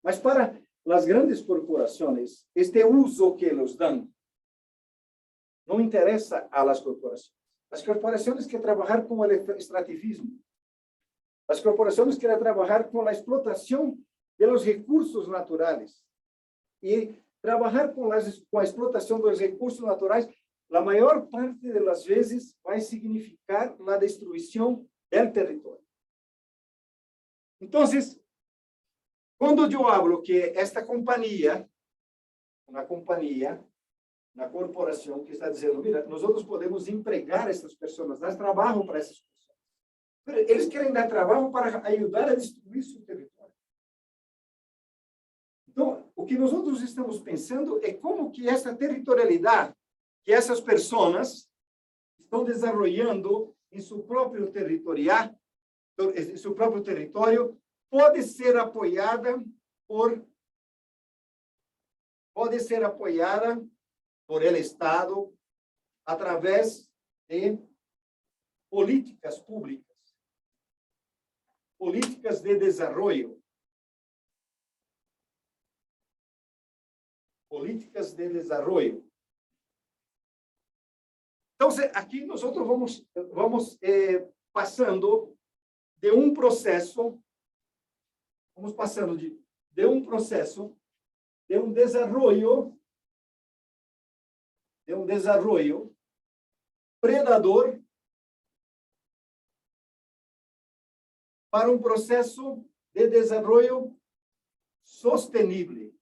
mas para as grandes corporações, este uso que eles dão não interessa a las corporações. As corporações querem trabalhar com o extrativismo. As corporações querem trabalhar com a explotação dos recursos naturais. E trabalhar com a explotação dos recursos naturais, a maior parte das vezes, vai significar a destruição do território. Então, quando eu falo que esta companhia, uma corporação que está dizendo, mira, nós outros podemos empregar essas pessoas, dar trabalho para essas pessoas. Eles querem dar trabalho para ajudar a destruir seu território. Então, o que nós outros estamos pensando é como que essa territorialidade que essas pessoas estão desenvolvendo em seu próprio território, pode ser apoiada por el Estado através de políticas públicas, políticas de desenvolvimento, Então, aqui nós vamos passando de um processo, de um desarrollo predador para um processo de desenvolvimento sostenible.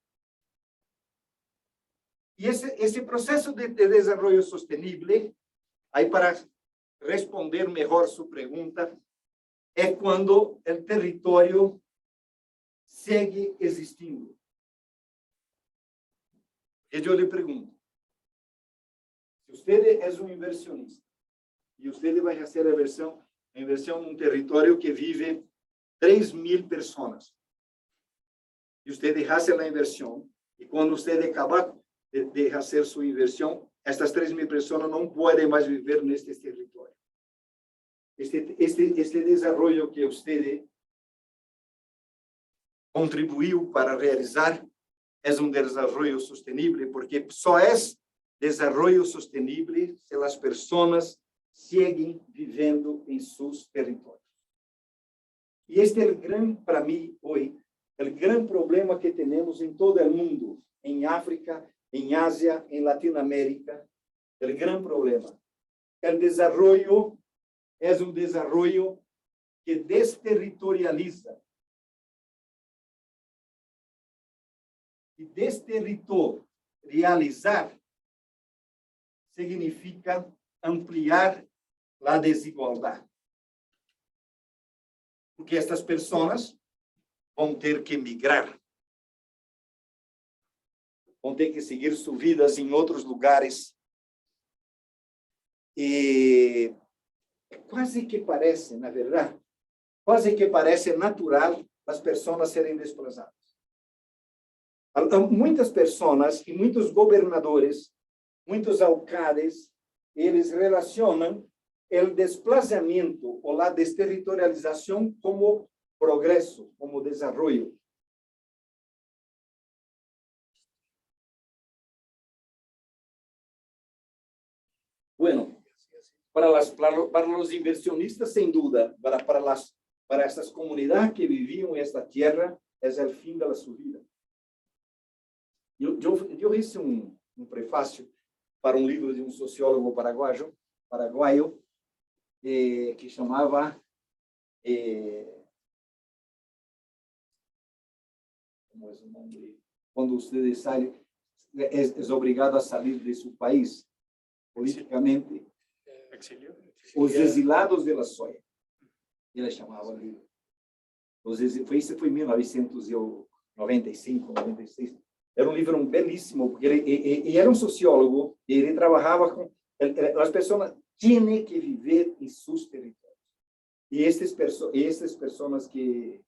E esse processo de desenvolvimento sostenible, aí para responder melhor sua pergunta, é quando o território segue existindo. E eu lhe pergunto, se você é um inversionista e você vai fazer a inversão num território que vive 3.000 pessoas, e você deixasse a inversão, e quando você acabar de fazer sua inversão, estas 3.000 pessoas não podem mais viver neste território. Este desenvolvimento que você contribuiu para realizar é um desenvolvimento sustentável, porque só é desenvolvimento sustentável se as pessoas seguem vivendo em seus territórios. E este é o grande, para mim, hoje, o grande problema que temos em todo o mundo, em África, em Ásia, em Latinoamérica, o grande problema. O desenvolvimento é um desenvolvimento que desterritorializa. E desterritorializar significa ampliar a desigualdade. Porque estas pessoas vão ter que migrar. Vão ter que seguir suas vidas em outros lugares. E quase que parece, na verdade, quase que parece natural as pessoas serem desplazadas. Muitas pessoas e muitos governadores, muitos alcaldes, eles relacionam o desplazamento ou a desterritorialização como progresso, como desenvolvimento. Bueno, para os inversionistas, sem dúvida, para essas comunidades que viviam esta terra, é o fim da sua vida. Eu fiz um prefácio para um livro de um sociólogo paraguaio, que chamava como é o nome? Quando você sai, é obrigado a sair de seu país politicamente. Os exilados de la Soya. Ele chamava o livro. Isso foi em 1995, 96. Era um livro belíssimo, porque ele era um sociólogo, e ele trabalhava com... As pessoas têm que viver em seus territórios. E estas pessoas que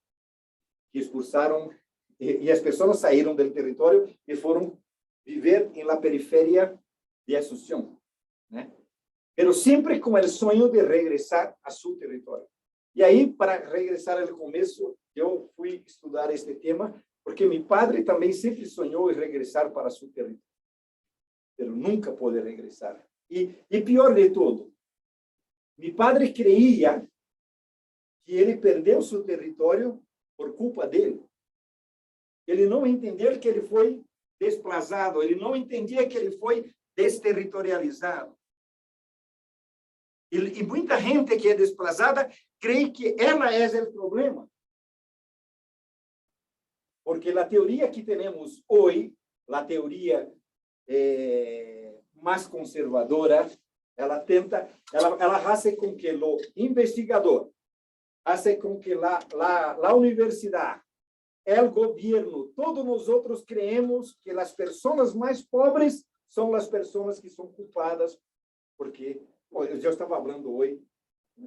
expulsaram, e as pessoas saíram do território e foram viver na periferia de Asunción, né? Pero sempre com o sonho de regressar a seu território. E aí, para regressar ao começo, eu fui estudar este tema, porque meu padre também sempre sonhou em regressar para seu território, mas nunca pôde regressar. E pior de tudo, meu padre creia que ele perdeu seu território por culpa dele. Ele não entendeu que ele foi desplazado, ele não entendia que ele foi desterritorializado. E muita gente que é desplazada crê que ela é o problema. Porque a teoria que temos hoje, a teoria mais conservadora, ela hace com que o investigador, hace com que a universidade, o governo, todos nós outros creemos que as pessoas mais pobres são as pessoas que são culpadas, porque eu já estava falando hoje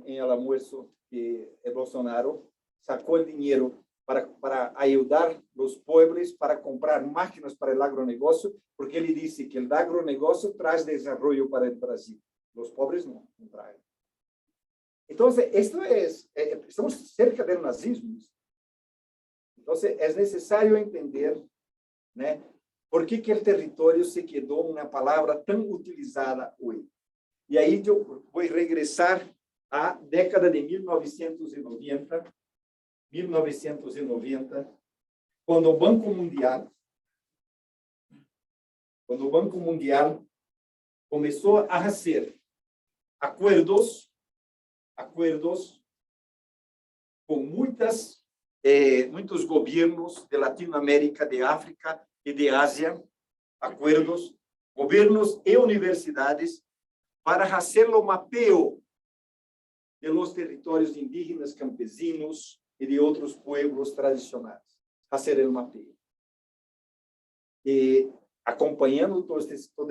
em almoço que Bolsonaro sacou o dinheiro para ajudar os pobres para comprar máquinas para o agronegócio, porque ele disse que o agronegócio traz desenvolvimento para o Brasil. Os pobres não trazem. Então, estamos cerca do nazismo. Então, é necessário entender, né, por que o território se quedou uma palavra tão utilizada hoje. E aí eu vou regressar à década de 1990, quando o Banco Mundial quando o Banco Mundial começou a fazer acordos com muitos governos de Latinoamérica, de África e de Ásia, governos e universidades, para fazer o mapeio de los territórios indígenas, campesinos e de outros pueblos tradicionais. Fazer o mapeio. E acompanhando todo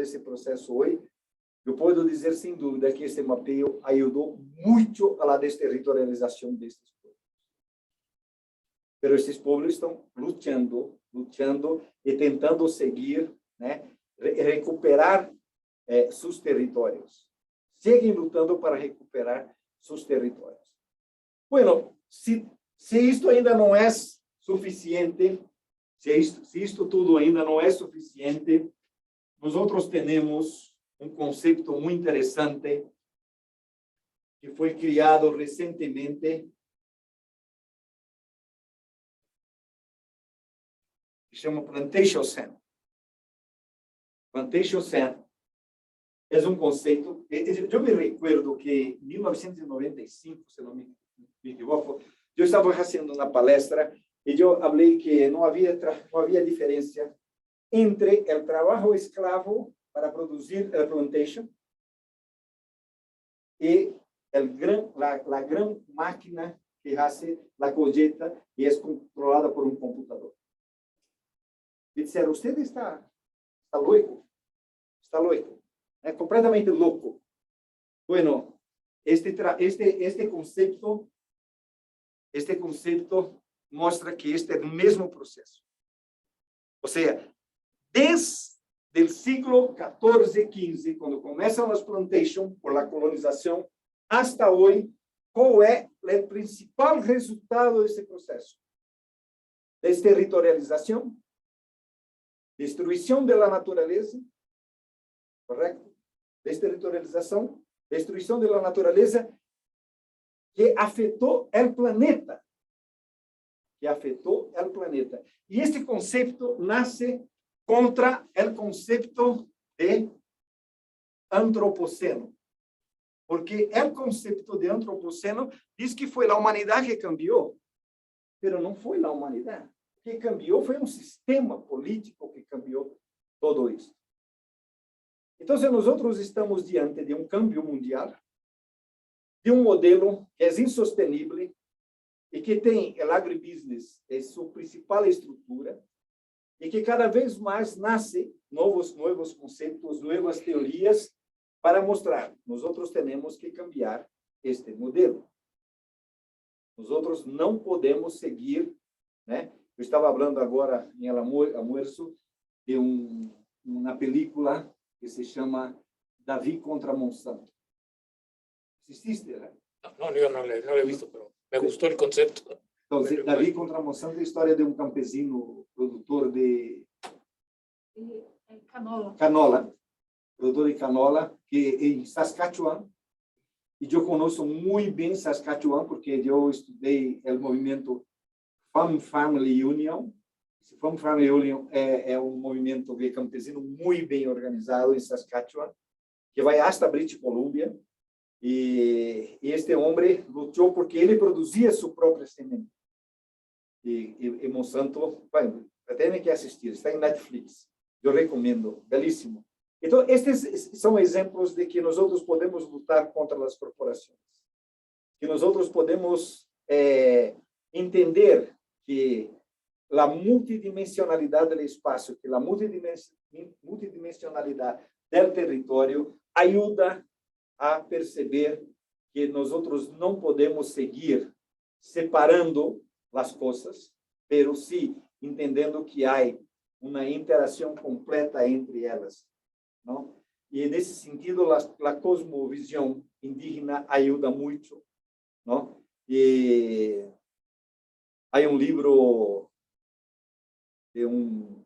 esse processo hoje, eu posso dizer sem dúvida que esse mapeio ajudou muito a desterritorialização destes povos. Mas esses povos estão lutando e tentando seguir, né, recuperar seus territórios. Seguem lutando para recuperar seus territórios. Bueno, se isto ainda não é suficiente, se isto tudo ainda não é suficiente, nós temos um conceito muito interessante que foi criado recentemente, que chama Plantation Center. Plantation Center é um conceito, eu me recuerdo que em 1995, se não me equivoco, eu estava fazendo uma palestra e eu falei que não havia diferença entre o trabalho escravo para produzir a plantation e a gran máquina que hace a colheita e é controlada por um computador. E disseram, você está louco? Está louco. É completamente louco. Bueno, este conceito mostra que este é o mesmo processo. Ou seja, desde o século XIV, XV, quando começam as plantations por la colonização, hasta hoje, qual é o principal resultado desse processo? Desterritorialização, destruição da natureza, correto? Desterritorialização, destruição da natureza que afetou o planeta. E este conceito nasce contra o conceito de antropoceno. Porque o conceito de antropoceno diz que foi a humanidade que cambiou, mas não foi a humanidade. O que cambiou foi um sistema político que cambiou tudo isso. Então, nós estamos diante de um câmbio mundial, de um modelo que é insostenível e que tem o agribusiness em sua principal estrutura e que cada vez mais nasce novos conceitos, novas teorias para mostrar, nós temos que cambiar este modelo. Nós não podemos seguir, né? Eu estava falando agora em almoço de uma película que se chama Davi contra Monsanto. ¿Exististe? No, yo no lo he visto, pero me gustó el concepto. Entonces, Davi contra Monsanto é a história de um campesino produtor de canola, produtor de canola, que em Saskatchewan, e eu conheço muito bem Saskatchewan, porque eu estudei o movimento Farm Family Union. Esse Farm Family Union é um movimento campesino muito bem organizado em Saskatchewan, que vai até British Columbia, e este homem lutou porque ele produzia sua própria semente. E Monsanto, bueno, tem que assistir, está em Netflix, eu recomendo, belíssimo. Então, estes são exemplos de que nós podemos lutar contra as corporações, que nós podemos entender que a multidimensionalidade do espaço, que a multidimensionalidade do território ajuda a perceber que nós não podemos seguir separando as coisas, pero sim entendendo que há uma interação completa entre elas, não? E nesse sentido, a cosmovisão indígena ajuda muito, não? E há um livro de um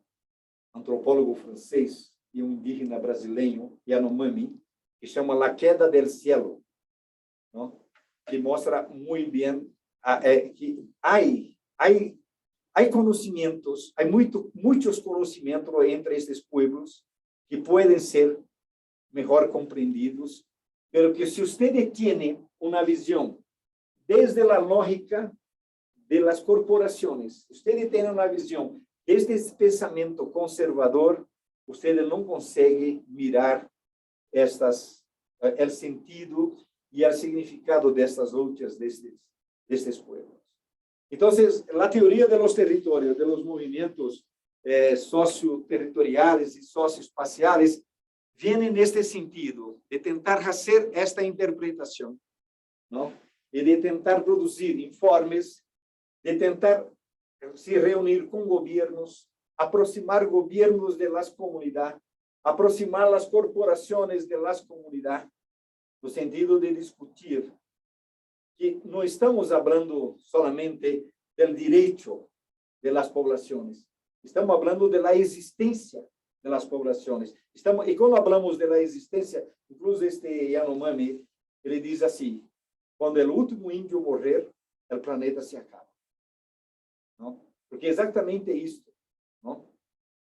antropólogo francês e um indígena brasileiro, Yanomami, que chama La Queda del Cielo, não? Que mostra muito bem que há conhecimentos, há muitos conhecimentos entre estes pueblos que pueden ser mejor comprendidos, pero que si usted tiene una visión desde la lógica de las corporaciones, usted tiene una visión desde ese pensamiento conservador, usted no consigue mirar el sentido y el significado de estas luchas de estos pueblos. Entonces, la teoría de los territorios, de los movimientos socioterritoriales y socioespaciales, viene en este sentido, de tentar hacer esta interpretación, ¿no? Y de tentar producir informes, de tentar se reunir con gobiernos, aproximar gobiernos de las comunidades, aproximar las corporaciones de las comunidades, no sentido de discutir que no estamos hablando solamente del derecho de las poblaciones, estamos hablando de la existencia de las poblaciones. Y cuando hablamos de la existencia, incluso este Yanomami, ele diz assim, quando o último índio morrer, o planeta se acaba. Não? Porque é exatamente isso. Não?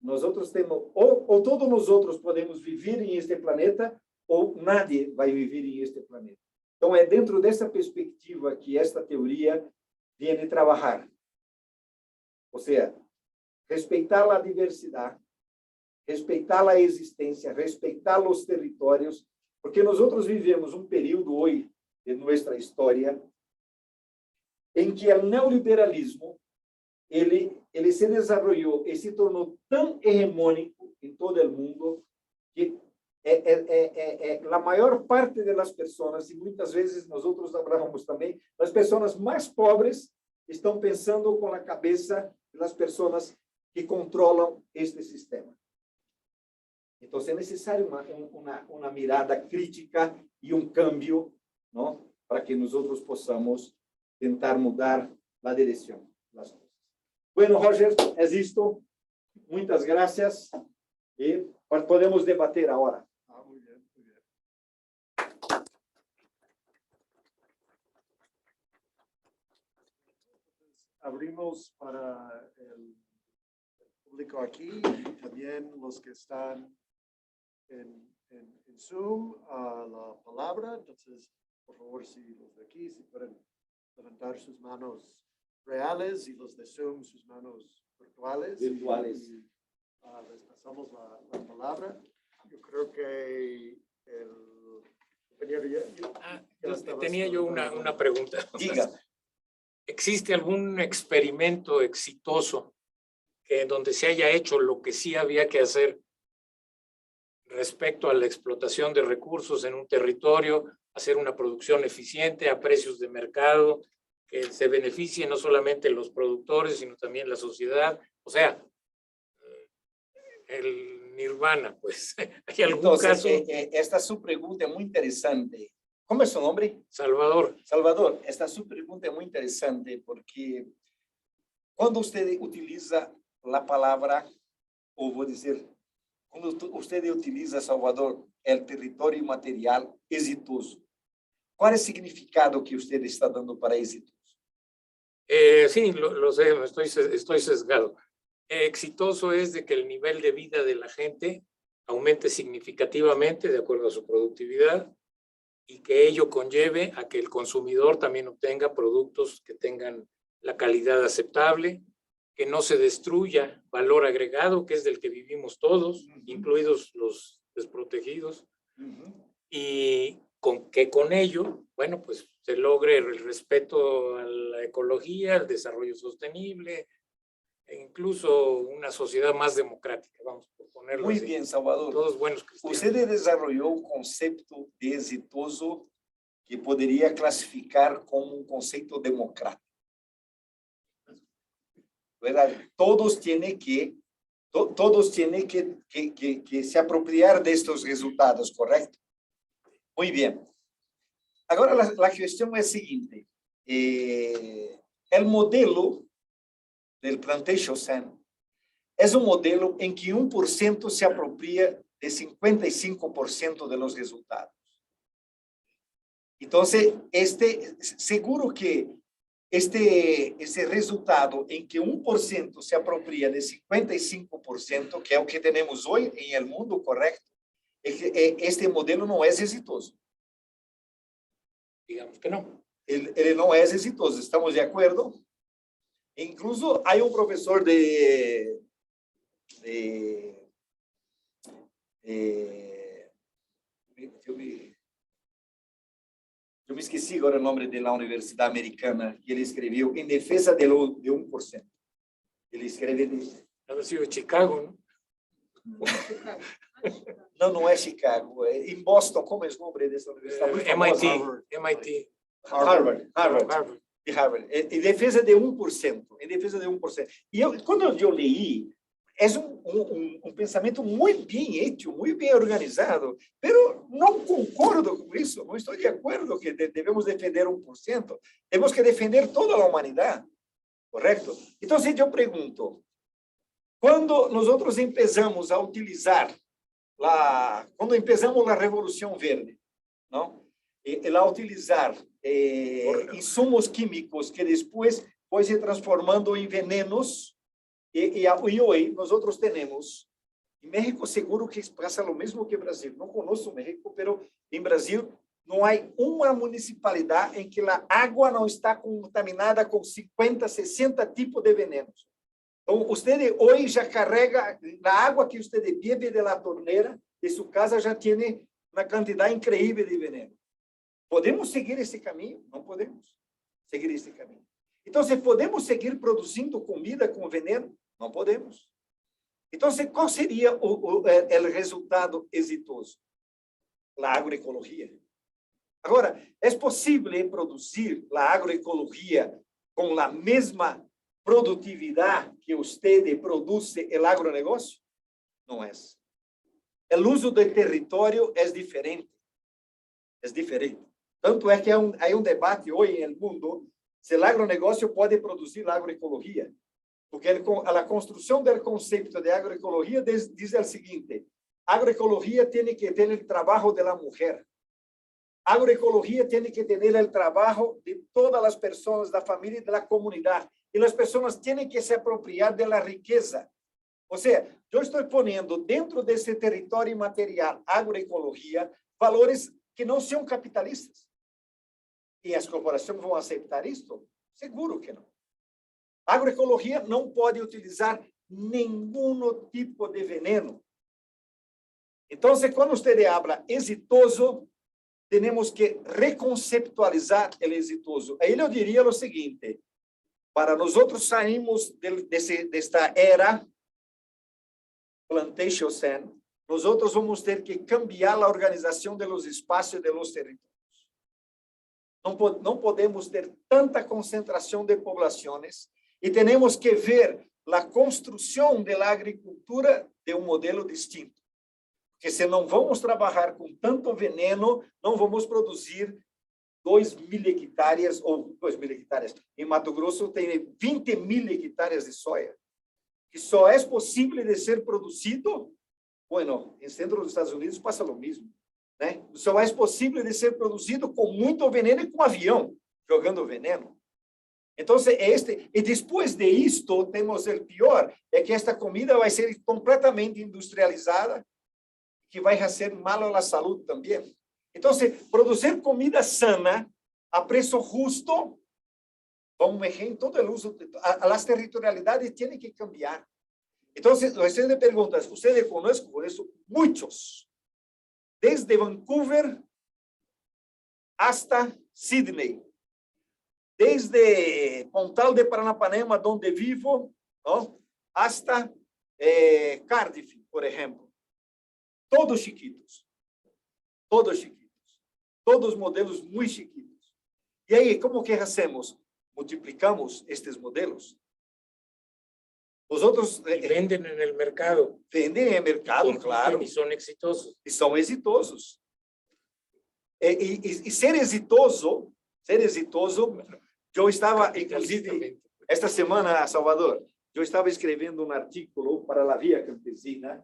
Nós outros temos, ou todos nós outros podemos viver em este planeta, ou nadie vai viver em este planeta. Então, é dentro dessa perspectiva que esta teoria vem trabalhar. Ou seja, respeitar a diversidade, respeitar a existência, respeitar os territórios, porque nós outros vivemos um período hoje de nossa história em que o neoliberalismo ele se desenvolveu e se tornou tão hegemônico em todo o mundo que a maior parte das pessoas, e muitas vezes nós outros falamos também, as pessoas mais pobres estão pensando com a cabeça das pessoas que controlam este sistema. Então, é necessário uma mirada crítica e um cambio, não? Para que nós outros possamos tentar mudar a direção das coisas. Bueno, Roger, é isto. Muitas graças. E podemos debater agora. Muy bien, muy bien. Abrimos para el público aquí y también los que están en Zoom la palabra. Entonces, por favor, si los de aquí, si pueden levantar sus manos reales y los de Zoom, sus manos virtuales. Virtuales. Y, les pasamos la palabra. Yo creo que el compañero Tenía yo una pregunta. Diga. ¿Existe algún experimento exitoso donde se haya hecho lo que sí había que hacer respecto a la explotación de recursos en un territorio, hacer una producción eficiente a precios de mercado, que se beneficie no solamente los productores, sino también la sociedad? O sea, el nirvana, pues. ¿Hay algún Entonces, caso? esta su pregunta es muy interesante. ¿Cómo es su nombre? Salvador. Salvador, esta su pregunta es muy interesante porque cuando usted utiliza la palabra, o voy a decir, cuando usted utiliza, Salvador, el territorio material exitoso, ¿cuál es el significado que usted está dando para exitoso? Sí, lo sé, estoy sesgado. Exitoso es de que el nivel de vida de la gente aumente significativamente de acuerdo a su productividad y que ello conlleve a que el consumidor también obtenga productos que tengan la calidad aceptable, que no se destruya valor agregado, que es del que vivimos todos, incluidos los desprotegidos, y que con ello, bueno, pues se logre el respeto a la ecología, el desarrollo sostenible, e incluso una sociedad más democrática, vamos a ponerlo Muy así. bien, Salvador. Todos buenos cristianos. Usted desarrolló un concepto de exitoso que podría clasificar como un concepto democrático. ¿Verdad? Todos tienen que se apropiar de estos resultados, ¿correcto? Muy bien. Ahora la cuestión es siguiente. El modelo del Plantation Zen es un modelo en que 1% se apropia de 55% de los resultados. Entonces, seguro que esse resultado em que 1% se apropria de 55%, que é o que temos hoje em el mundo, correto? Este modelo não é exitoso. Digamos que não. Ele não é exitoso, estamos de acordo? Incluso há professor eu me esqueci agora o nome da Universidade Americana, que ele escreveu em defesa de 1%. Ele escreve... Haber sido Chicago, ¿no? Não é Chicago. É em Boston, como é o nome dessa universidade? Muito famosa. MIT. Harvard. Harvard. De Harvard. Em defesa de 1%. Em defesa de 1%. E quando eu li, é um pensamento muito bem ético, muito bem organizado, mas não concordo com isso, não estou de acordo que devemos defender 1%, temos que defender toda a humanidade, correto? Então, eu pergunto, quando nós começamos a utilizar, quando começamos a Revolução Verde, não? A utilizar insumos químicos que depois foi se transformando em venenos, e hoje nós temos, em México seguro que passa o mesmo que Brasil, não conheço o México, mas em Brasil não há uma municipalidade em que a água não está contaminada com 50, 60 tipos de venenos. Então, você hoje já carrega, a água que você bebe da torneira de sua casa já tem uma quantidade incrível de veneno. Podemos seguir esse caminho? Não podemos seguir esse caminho. Então, se podemos seguir produzindo comida com veneno? Não podemos. Então, qual seria o resultado exitoso? A agroecologia. Agora, é possível produzir a agroecologia com a mesma produtividade que você produz o agronegócio? Não é. O uso do território é diferente. É diferente. Tanto é que há debate hoje no mundo se o agronegócio pode produzir agroecologia. Porque a construção do conceito de agroecologia diz o seguinte: agroecologia tem que ter o trabalho da mulher. Agroecologia tem que ter o trabalho de todas as pessoas da família e da comunidade. E as pessoas têm que se apropriar da riqueza. Ou seja, eu estou pondo dentro desse território material, agroecologia, valores que não são capitalistas. E as corporações vão aceitar isto? Seguro que não. A agroecologia não pode utilizar nenhum tipo de veneno. Então, quando você habla exitoso, temos que reconceptualizar o exitoso. Aí eu diria o seguinte: para nós sairmos desta era Plantation, nós vamos ter que cambiar a organização dos espaços e dos territórios. Não podemos ter tanta concentração de populações e temos que ver a construção da agricultura de modelo distinto. Porque se não vamos trabalhar com tanto veneno, não vamos produzir 2.000 hectares, ou 2.000 hectares. Em Mato Grosso tem 20.000 hectares de soja, que só é possível de ser produzido, bueno, em centro dos Estados Unidos passa o mesmo. Né? Só é possível de ser produzido com muito veneno e com avião jogando veneno. Então, e depois de isto, temos o pior, é que esta comida vai ser completamente industrializada, que vai fazer mal à saúde também. Então, produzir comida sana, a preço justo, vamos mexer em todo o uso, as territorialidades têm que cambiar. Então, você me pergunta, você conhece muitos, desde Vancouver hasta Sydney, desde Pontal de Paranapanema, onde vivo, ¿no? Hasta Cardiff, por exemplo. Todos chiquitos. Todos chiquitos. Todos modelos muito chiquitos. E aí, como que hacemos? Multiplicamos estes modelos. Os outros... venden en el mercado. Venden en el mercado, claro. Y son exitosos. E são exitosos. E ser exitoso, eu estava, inclusive, esta semana, Salvador, eu estava escrevendo um artículo para a Via Campesina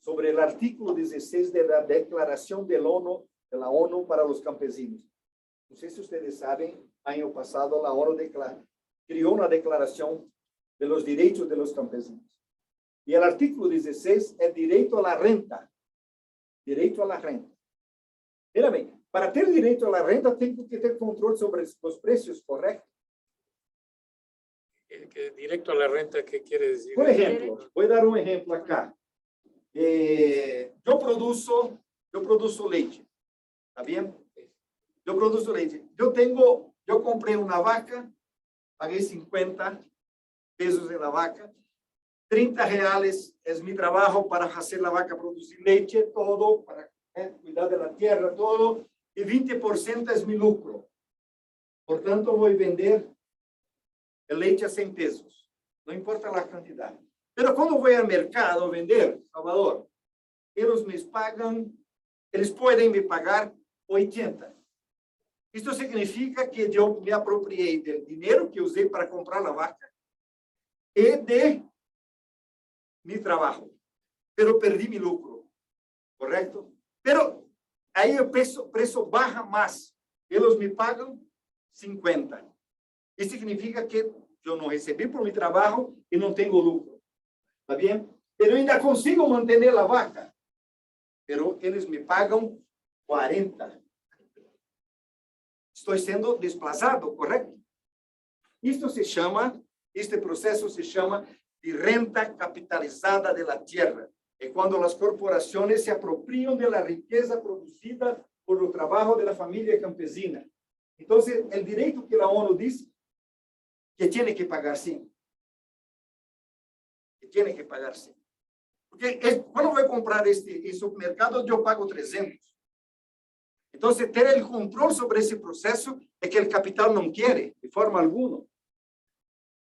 sobre o artículo 16 da Declaração da ONU para os Campesinos. Não sei se vocês sabem, año pasado, la ONU creó una declaración de los derechos de los campesinos. Y el artículo 16 es derecho a la renta. Derecho a la renta. Mira bem, para ter direito a la renta, tengo que ter control sobre los precios, ¿correcto? Directo a la renta, ¿qué quiere decir? Por ejemplo, voy a dar un ejemplo acá. Yo produzo leche. ¿Está bien? Yo produzo leche. Yo compré una vaca, pagué 50 pesos en la vaca, 30 reales es mi trabajo para hacer la vaca producir leche, todo, para cuidar de la tierra, todo, y 20% es mi lucro. Por tanto, voy a vender leche a 100 pesos, no importa la cantidad. Pero cuando voy al mercado a vender, Salvador, ellos pueden me pagar 80. Esto significa que yo me apropié del dinero que usé para comprar la vaca y de mi trabajo, pero perdí mi lucro, ¿correcto? Pero ahí el precio baja más. Ellos me pagan 50. Isso significa que eu não recebi por meu trabalho e não tenho lucro. ¿Está bien? Pero ainda consigo manter a vaca. Pero eles me pagam 40. Estou sendo desplazado, correto? Este processo se chama de renta capitalizada de la tierra. É quando as corporações se apropriam de la riqueza producida por o trabalho de la familia campesina. Então, o direito que a ONU diz que tiene que pagar sim. Que tiene que pagar sim. Porque quando eu vou comprar em supermercado, eu pago 300. Então, ter o controle sobre esse processo é que o capital não quer, de forma alguma.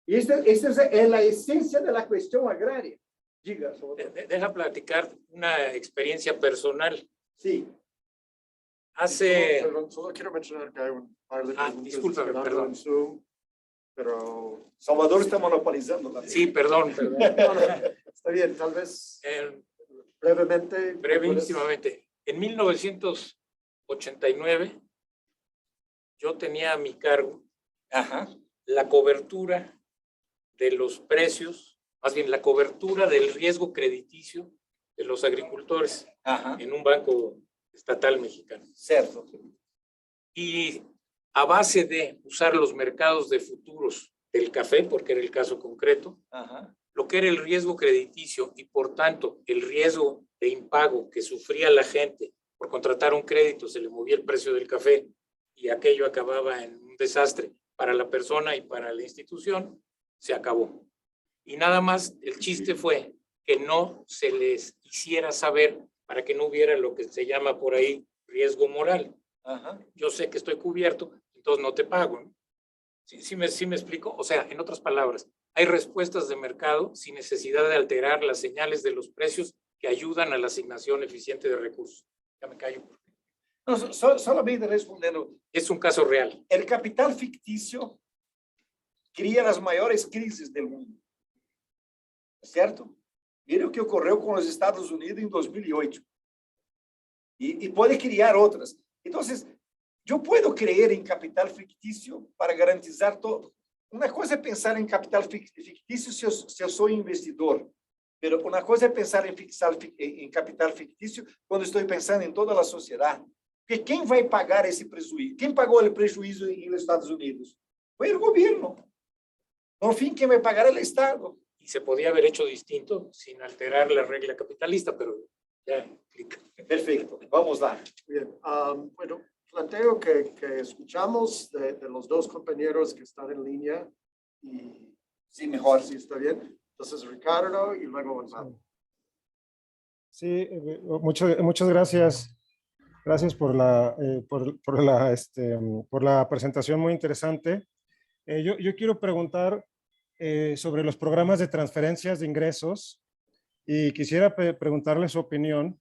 E esta é a essência da questão agrária. Diga, Deja platicar una experiencia personal. Sí. Hace... Perdón, solo quiero mencionar que hay un par de preguntas discúlpame, quedando perdón. en Zoom, pero Salvador está monopolizando la Sí, perdón. está bien, tal vez brevemente. Brevísimamente. En 1989, yo tenía a mi cargo la cobertura de los precios, más bien la cobertura del riesgo crediticio de los agricultores en un banco estatal mexicano. Certo. Y a base de usar los mercados de futuros del café, porque era el caso concreto, lo que era el riesgo crediticio y por tanto el riesgo de impago que sufría la gente por contratar un crédito, se le movía el precio del café y aquello acababa en un desastre para la persona y para la institución, se acabó. Y nada más, el chiste fue que no se les hiciera saber para que no hubiera lo que se llama por ahí riesgo moral. Yo sé que estoy cubierto, entonces no te pago, ¿no? ¿Sí me explico? O sea, en otras palabras, hay respuestas de mercado sin necesidad de alterar las señales de los precios que ayudan a la asignación eficiente de recursos. Ya me callo. No, solamente respondendo. Es un caso real. El capital ficticio cria las maiores crises do mundo. Certo? Mire o que ocorreu com os Estados Unidos em 2008. E pode criar outras. Então, eu posso crer em capital fictício para garantizar todo. Uma coisa é pensar em capital fictício se eu sou investidor. Mas uma coisa é pensar em capital fictício quando estou pensando em toda a sociedade. Porque quem vai pagar esse prejuízo? Quem pagou o prejuízo nos Estados Unidos? Foi o governo. No fin, quem vai pagar é o Estado. Y se podía haber hecho distinto sin alterar la regla capitalista, pero ya explica. Perfecto, vamos lá. Bien, bueno, planteo que escuchamos de los dos compañeros que están en línea y Sí, mejor. si está bien. Entonces, Ricardo y luego Gonzalo. Sí, muchas gracias. Gracias por la presentación muy interesante. Yo quiero preguntar sobre los programas de transferencias de ingresos y quisiera preguntarle su opinión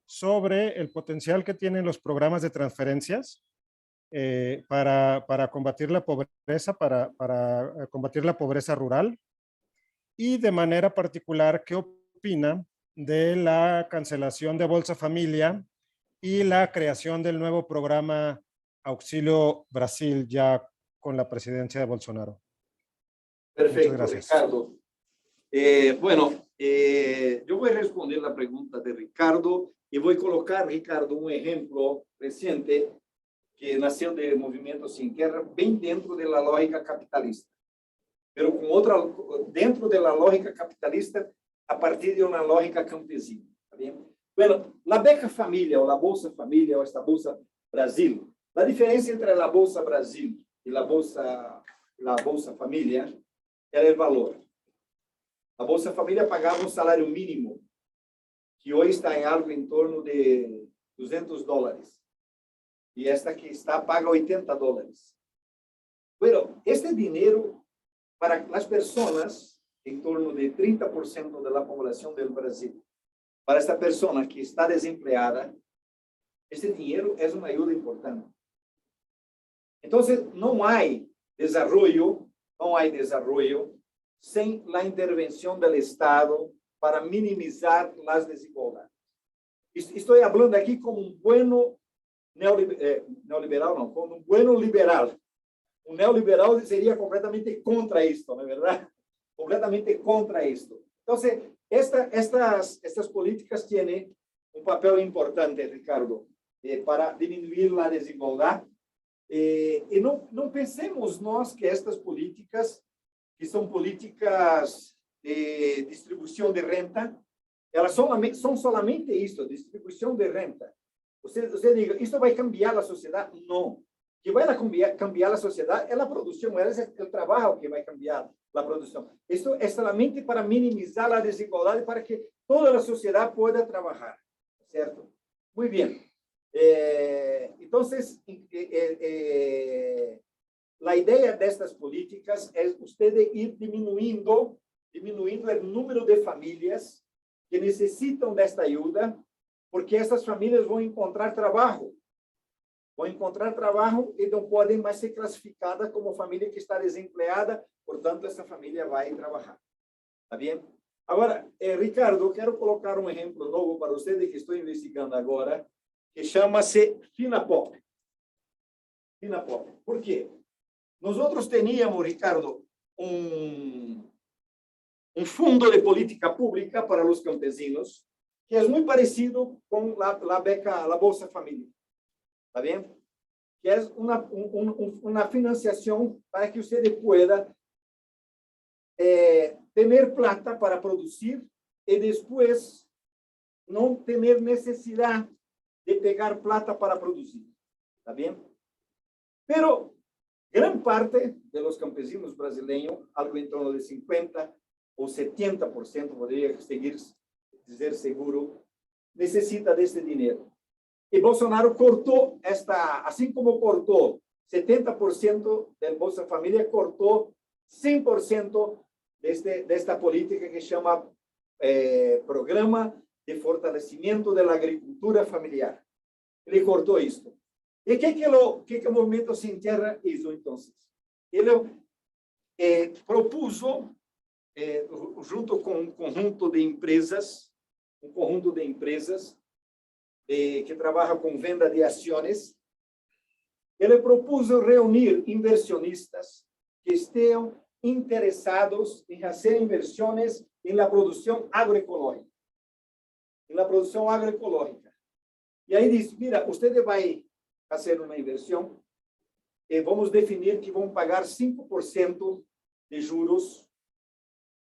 sobre el potencial que tienen los programas de transferencias para combatir la pobreza, para combatir la pobreza rural y de manera particular, ¿qué opina de la cancelación de Bolsa Familia y la creación del nuevo programa Auxilio Brasil, ya con la presidencia de Bolsonaro. Perfecto, Muchas gracias. Ricardo. Yo voy a responder la pregunta de Ricardo y voy a colocar, Ricardo, un ejemplo reciente que nació del movimiento Sin Guerra, bien dentro de la lógica capitalista, pero con otra, dentro de la lógica capitalista, a partir de una lógica campesina. ¿Está bien? Bueno, la Beca Familia o la Bolsa Familia o esta Bolsa Brasil, la diferencia entre la Bolsa Brasil y la Bolsa Familia era el valor. La Bolsa Familia pagaba un salario mínimo, que hoy está en algo en torno de $200. Y esta que está paga $80. Pero este dinero para las personas, en torno de 30% de la población del Brasil, para esta persona que está desempleada, este dinero es una ayuda importante. Entonces, no hay desarrollo sin la intervención del Estado para minimizar las desigualdades. Estoy hablando aquí como un bueno neoliberal, no, como un bueno liberal. Un neoliberal sería completamente contra esto, ¿no es verdad? Completamente contra esto. Entonces, estas políticas tienen un papel importante, Ricardo, para disminuir la desigualdad. Y no pensemos nós que estas políticas, que son políticas de distribución de renta, elas son solamente esto, distribución de renta. Você diga, ¿esto va a cambiar la sociedad? No. Que vai cambiar a sociedade é a produção, é o trabalho que vai cambiar a produção. Isso é somente para minimizar a desigualdade, para que toda a sociedade possa trabalhar, certo? Muito bem. Então, a ideia destas políticas é você ir diminuindo o número de famílias que necessitam desta ajuda, porque essas famílias vão encontrar trabalho. Vão encontrar trabalho e não podem mais ser classificadas como família que está desempregada, portanto, essa família vai trabalhar. Está bem? Agora, Ricardo, eu quero colocar um exemplo novo para você, que estou investigando agora, que chama-se FINAPOP. FINAPOP. Por quê? Nós outros teníamos, Ricardo, um fundo de política pública para os campesinos, que é muito parecido com a Bolsa Família. ¿Está bien? Que es una financiación para que usted pueda tener plata para producir y después no tener necesidad de pegar plata para producir. ¿Está bien? Pero gran parte de los campesinos brasileños, algo en torno de 50 o 70%, podría seguir dizer seguro, necesita de este dinero. E Bolsonaro cortou assim como cortou 70% da Bolsa Família, cortou 100% desta política que chama Programa de Fortalecimento da Agricultura Familiar. Ele cortou isso. E o que o Movimento Sem Terra hizo, então? Ele propuso, junto com um conjunto de empresas, que trabalha com venda de ações, ele propôs reunir inversionistas que estejam interessados em fazer inversões na produção agroecológica. E aí diz, mira, você vai fazer uma inversão e vamos definir que vão pagar 5% de juros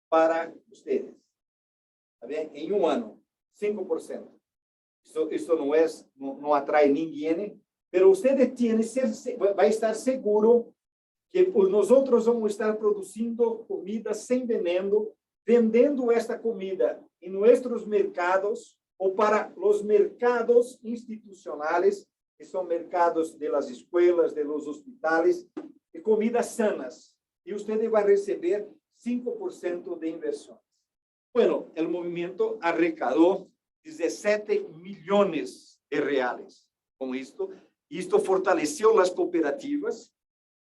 para vocês. Tá bem? Em um ano, 5%. Isso não atrai ninguém, mas você vai estar seguro que nós outros vamos estar produzindo comida sem veneno, vendendo esta comida em nossos mercados ou para os mercados institucionais, que são mercados das escolas, dos hospitais, e comidas sanas. E você vai receber 5% de inversões. Bueno, o movimento arrecadou 17 milhões de reais com isto. Isto fortaleceu as cooperativas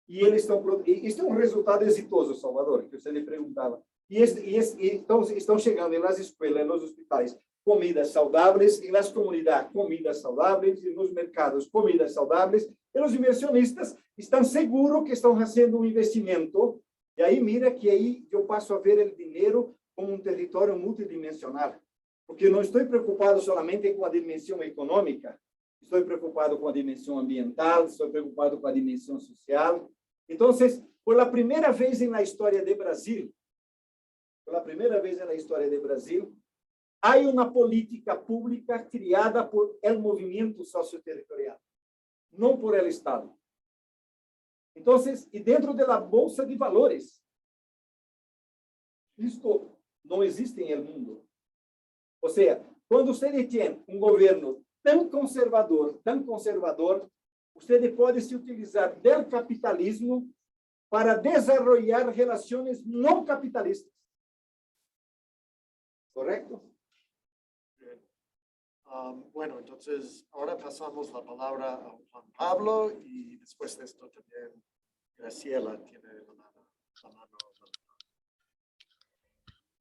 e eles isto é um resultado exitoso, Salvador, que você lhe perguntava. Então, estão chegando nas escolas, nos hospitais, comidas saudáveis, e nas comunidades, comidas saudáveis, e nos mercados, comidas saudáveis, e os inversionistas estão seguros que estão fazendo um investimento, e aí mira que aí eu passo a ver o dinheiro como um território multidimensional, porque não estou preocupado solamente com a dimensão econômica, estou preocupado com a dimensão ambiental, estou preocupado com a dimensão social. Então, pela primeira vez na história do Brasil, há uma política pública criada por el movimento socioterritorial, não por el Estado. Então, e dentro da bolsa de valores, isto não existe em el mundo. Ou seja, quando você tem um governo tão conservador, você pode se utilizar do capitalismo para desenvolver relações não capitalistas. ¿Correcto? Bueno, entonces ahora pasamos la palabra a Juan Pablo y después de esto también Graciela tiene la mano.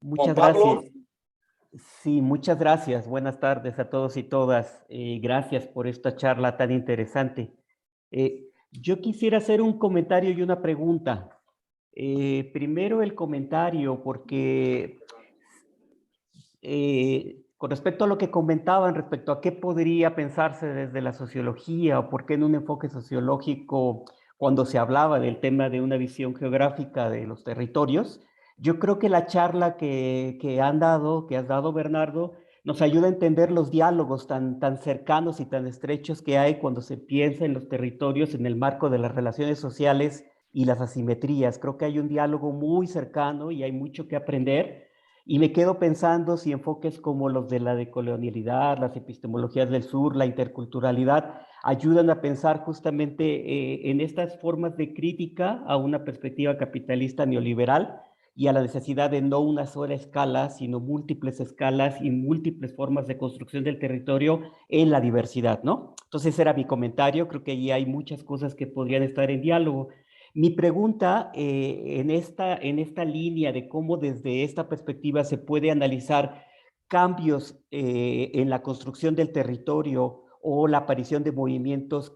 Muchas Juan Pablo. gracias. Sí, muchas gracias. Buenas tardes a todos y todas. Gracias por esta charla tan interesante. Yo quisiera hacer un comentario y una pregunta. Primero el comentario, porque con respecto a lo que comentaban, respecto a qué podría pensarse desde la sociología o por qué en un enfoque sociológico, cuando se hablaba del tema de una visión geográfica de los territorios, yo creo que la charla que has dado, Bernardo, nos ayuda a entender los diálogos tan cercanos y tan estrechos que hay cuando se piensa en los territorios en el marco de las relaciones sociales y las asimetrías. Creo que hay un diálogo muy cercano y hay mucho que aprender. Y me quedo pensando si enfoques como los de la decolonialidad, las epistemologías del sur, la interculturalidad, ayudan a pensar justamente en estas formas de crítica a una perspectiva capitalista neoliberal y a la necesidad de no una sola escala, sino múltiples escalas y múltiples formas de construcción del territorio en la diversidad, ¿no? Entonces, ese era mi comentario. Creo que allí hay muchas cosas que podrían estar en diálogo. Mi pregunta en esta línea de cómo desde esta perspectiva se puede analizar cambios en la construcción del territorio o la aparición de movimientos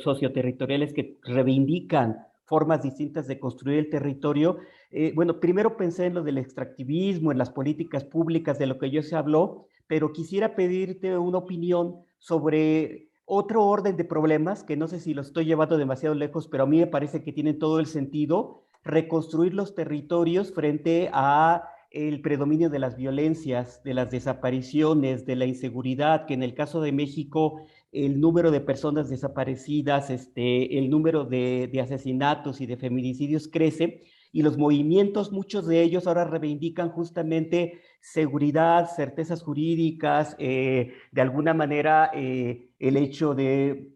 socioterritoriales que reivindican formas distintas de construir el territorio. Bueno, primero pensé en lo del extractivismo, en las políticas públicas, de lo que ya se habló, pero quisiera pedirte una opinión sobre otro orden de problemas, que no sé si lo estoy llevando demasiado lejos, pero a mí me parece que tienen todo el sentido, reconstruir los territorios frente a el predominio de las violencias, de las desapariciones, de la inseguridad, que en el caso de México, el número de personas desaparecidas, el número de asesinatos y de feminicidios crece, y los movimientos, muchos de ellos ahora reivindican justamente seguridad, certezas jurídicas, de alguna manera el hecho de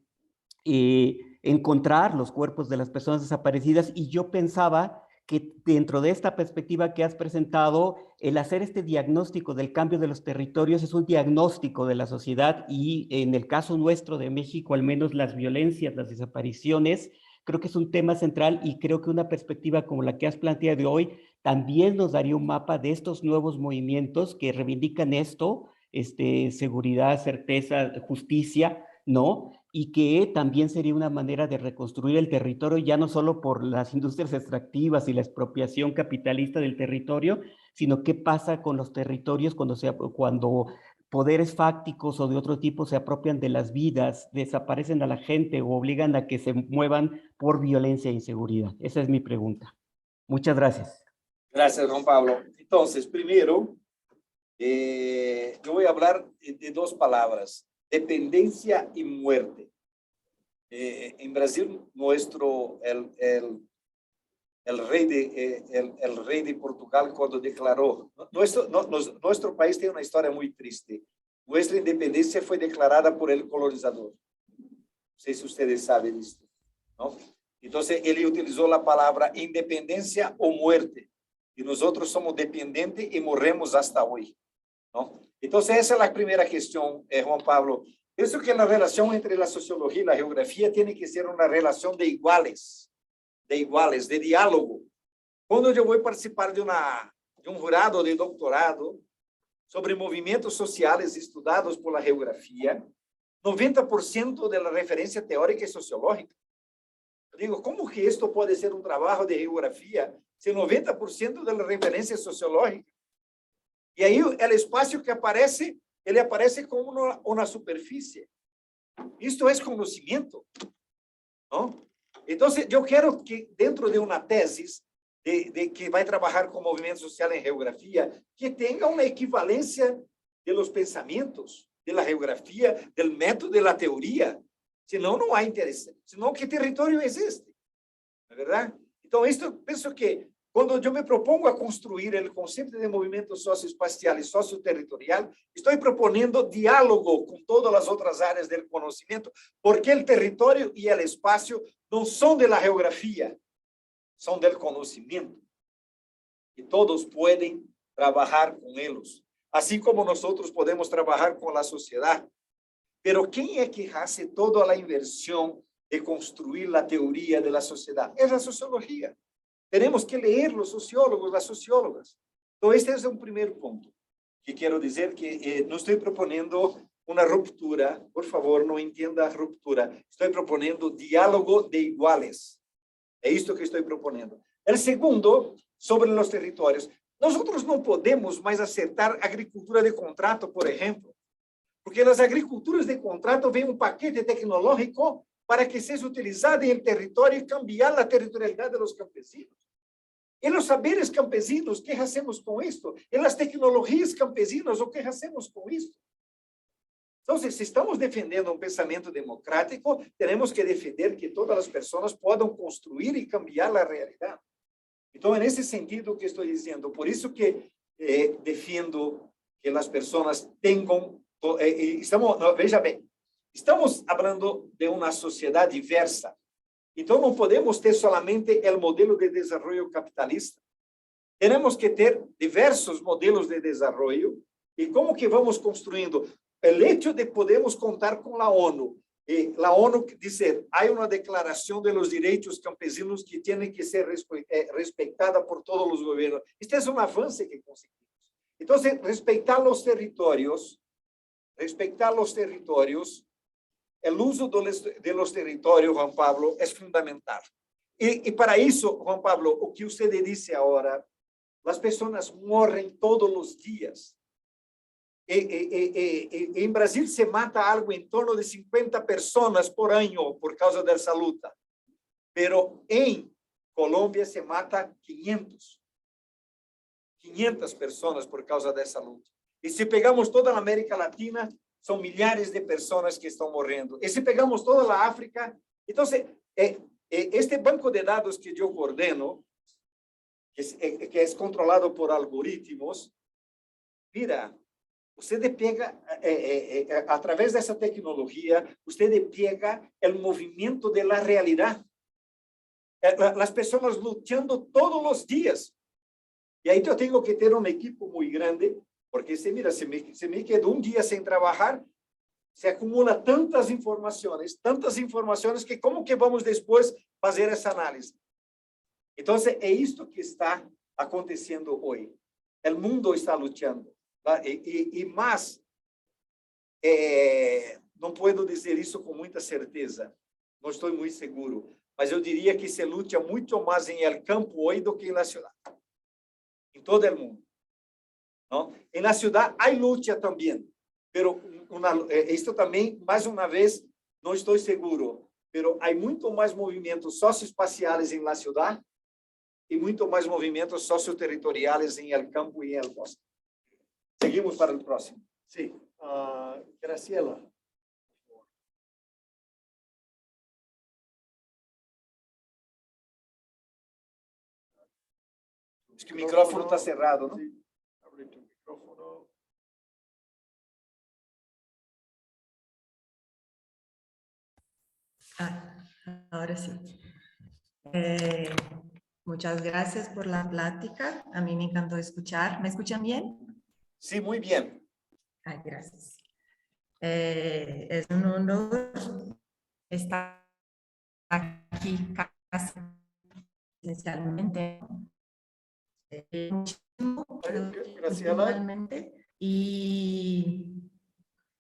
encontrar los cuerpos de las personas desaparecidas, y yo pensaba que dentro de esta perspectiva que has presentado, el hacer este diagnóstico del cambio de los territorios es un diagnóstico de la sociedad, y en el caso nuestro de México, al menos las violencias, las desapariciones, creo que es un tema central, y creo que una perspectiva como la que has planteado hoy también nos daría un mapa de estos nuevos movimientos que reivindican esto, seguridad, certeza, justicia, ¿no? Y que también sería una manera de reconstruir el territorio, ya no solo por las industrias extractivas y la expropiación capitalista del territorio, sino qué pasa con los territorios cuando poderes fácticos o de otro tipo se apropian de las vidas, desaparecen a la gente o obligan a que se muevan por violencia e inseguridad. Esa es mi pregunta. Muchas gracias. Gracias, Juan Pablo. Entonces, primero, yo voy a hablar de dos palabras: dependencia y muerte. En Brasil, el rey de Portugal, cuando declaró, nuestro país tiene una historia muy triste. Nuestra independencia fue declarada por el colonizador. No sé si ustedes saben esto, ¿no? Entonces, él utilizó la palabra independencia o muerte. Y nosotros somos dependientes y morremos hasta hoy, ¿no? Entonces, esa es la primera cuestión, Juan Pablo. Pienso que la relación entre la sociología y la geografía tiene que ser una relación de iguales, de diálogo. Cuando yo voy a participar de un jurado de doctorado sobre movimientos sociales estudados por la geografía, 90% de la referencia teórica es sociológica. Digo, ¿cómo que esto puede ser un trabajo de geografía si el 90% de la referencia es sociológica? Y ahí el espacio que aparece, ele aparece como una superficie. Esto es conocimiento, ¿no? Entonces, yo quiero que dentro de una tesis de que vai trabalhar com movimento social em geografia, que tenha uma equivalência de los pensamientos, de la geografia, del método, de la teoria. Senão, não há interesse. Senão, que território existe? Não é verdade? Então, isto, penso que, quando eu me propongo a construir o conceito de movimento socioespacial e socioterritorial, estou propondo diálogo com todas as outras áreas do conhecimento, porque o território e o espaço não são da geografia, são do conhecimento. E todos podem trabalhar com eles, assim como nós podemos trabalhar com a sociedade. Pero quem é que hace toda a inversão de construir a teoria da sociedade? É a sociologia. Temos que ler os sociólogos, as sociólogas. Então, este é um primeiro ponto que quero dizer que não estou propondo uma ruptura. Por favor, não entenda a ruptura. Estou propondo diálogo de iguales. É isto que estou propondo. O segundo, sobre os territórios. Nós não podemos mais aceitar agricultura de contrato, por exemplo, porque nas agriculturas de contrato vem um paquete tecnológico para que seja utilizado em território e cambiar a territorialidade dos campesinos. E os saberes campesinos, que hacemos com isto? E as tecnologias campesinas, o que hacemos com isto? Então, se estamos defendendo um pensamento democrático, temos que defender que todas as pessoas possam construir e cambiar a realidade. Então, é nesse sentido que estou dizendo. Por isso que defendo que as pessoas tenham... veja bem, estamos falando de uma sociedade diversa. Então, não podemos ter solamente o modelo de desenvolvimento capitalista. Temos que ter diversos modelos de desenvolvimento. E como que vamos construindo? O hecho de podermos contar com a ONU. E a ONU dizer, há uma declaração dos direitos campesinos que tem que ser respeitada por todos os governos. Este é um avanço que conseguimos. Então, respeitar os territórios, o uso de los territórios, Juan Pablo, é fundamental. E para isso, Juan Pablo, o que você disse agora, as pessoas morrem todos os dias. Em Brasil se mata algo em torno de 50 pessoas por ano por causa dessa luta. Pero em Colômbia se mata 500 pessoas por causa dessa luta. E se pegamos toda a América Latina, são milhares de pessoas que estão morrendo. E se pegamos toda a África, então, este banco de dados que eu coordeno, que é controlado por algoritmos, mira, você pega, através dessa tecnologia, você pega o movimento da realidade. As pessoas lutando todos os dias. E aí eu tenho que ter uma equipe muito grande, porque se me quedo um dia sem trabalhar, se acumula tantas informações que como que vamos depois fazer essa análise? Então, é isto que está acontecendo hoje. O mundo está lutando. Mas, não posso dizer isso com muita certeza, não estou muito seguro, mas eu diria que se luta muito mais em el campo hoje do que na cidade, em todo o mundo. Não? E na cidade há luta também, mas isto também, mais uma vez, não estou seguro, mas há muito mais movimentos socioespaciais em la cidade e muito mais movimentos socioterritoriais em el campo e em el bosque. Seguimos para o próximo. Sí, Graciela. Acho que o microfone está cerrado, não? Sí, abre tu micrófono. Ahora sí. Muchas gracias por la plática. A mí me encantó escuchar. ¿Me escuchan bien? Sí, muy bien. Ay, gracias. Es un honor estar aquí casi esencialmente. Graciela. Y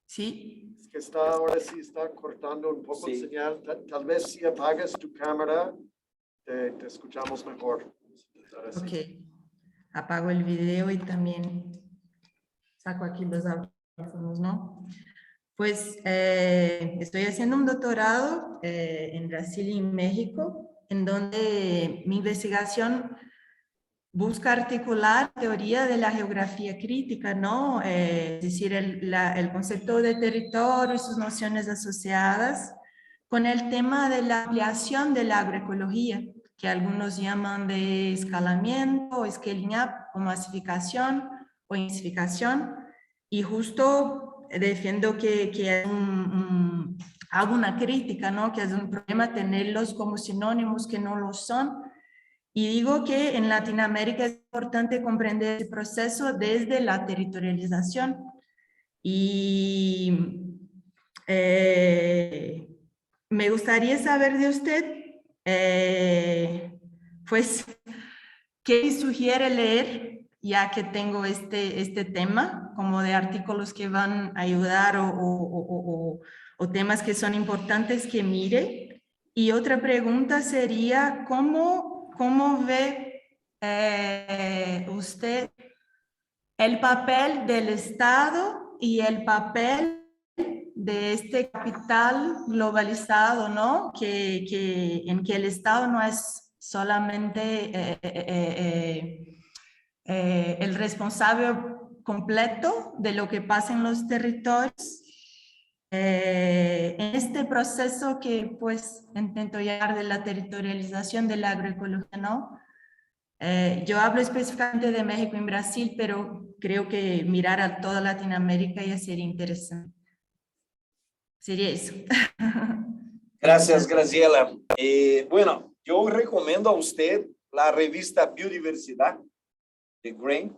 sí. Es que está ahora sí está cortando un poco Sí. el señal. Tal vez si apagas tu cámara, te escuchamos mejor. Ahora sí. Ok, apago el video y también saco aquí los audífonos, ¿no? Pues estoy haciendo un doctorado en Brasil y en México, en donde mi investigación busca articular teoría de la geografía crítica, ¿no? Es decir, el concepto de territorio y sus nociones asociadas con el tema de la ampliación de la agroecología, que algunos llaman de escalamiento o scaling up o masificación o intensificación, y justo defiendo que es hago una crítica, ¿no? Que es un problema tenerlos como sinónimos que no lo son. Y digo que en Latinoamérica es importante comprender el proceso desde la territorialización. Y me gustaría saber de usted, pues, ¿qué sugiere leer, ya que tengo este tema, como de artículos que van a ayudar o temas que son importantes que mire? Y otra pregunta sería, ¿cómo ve usted el papel del Estado y el papel de este capital globalizado, ¿no? En que el Estado no es solamente el responsable completo de lo que pasa en los territorios, en este proceso que pues intento llegar de la territorialización de la agroecología, ¿no? Yo hablo específicamente de México y Brasil, pero creo que mirar a toda Latinoamérica ya sería interesante. Sería eso. Gracias, Graciela. Bueno, yo recomiendo a usted la revista Biodiversidad de Grain,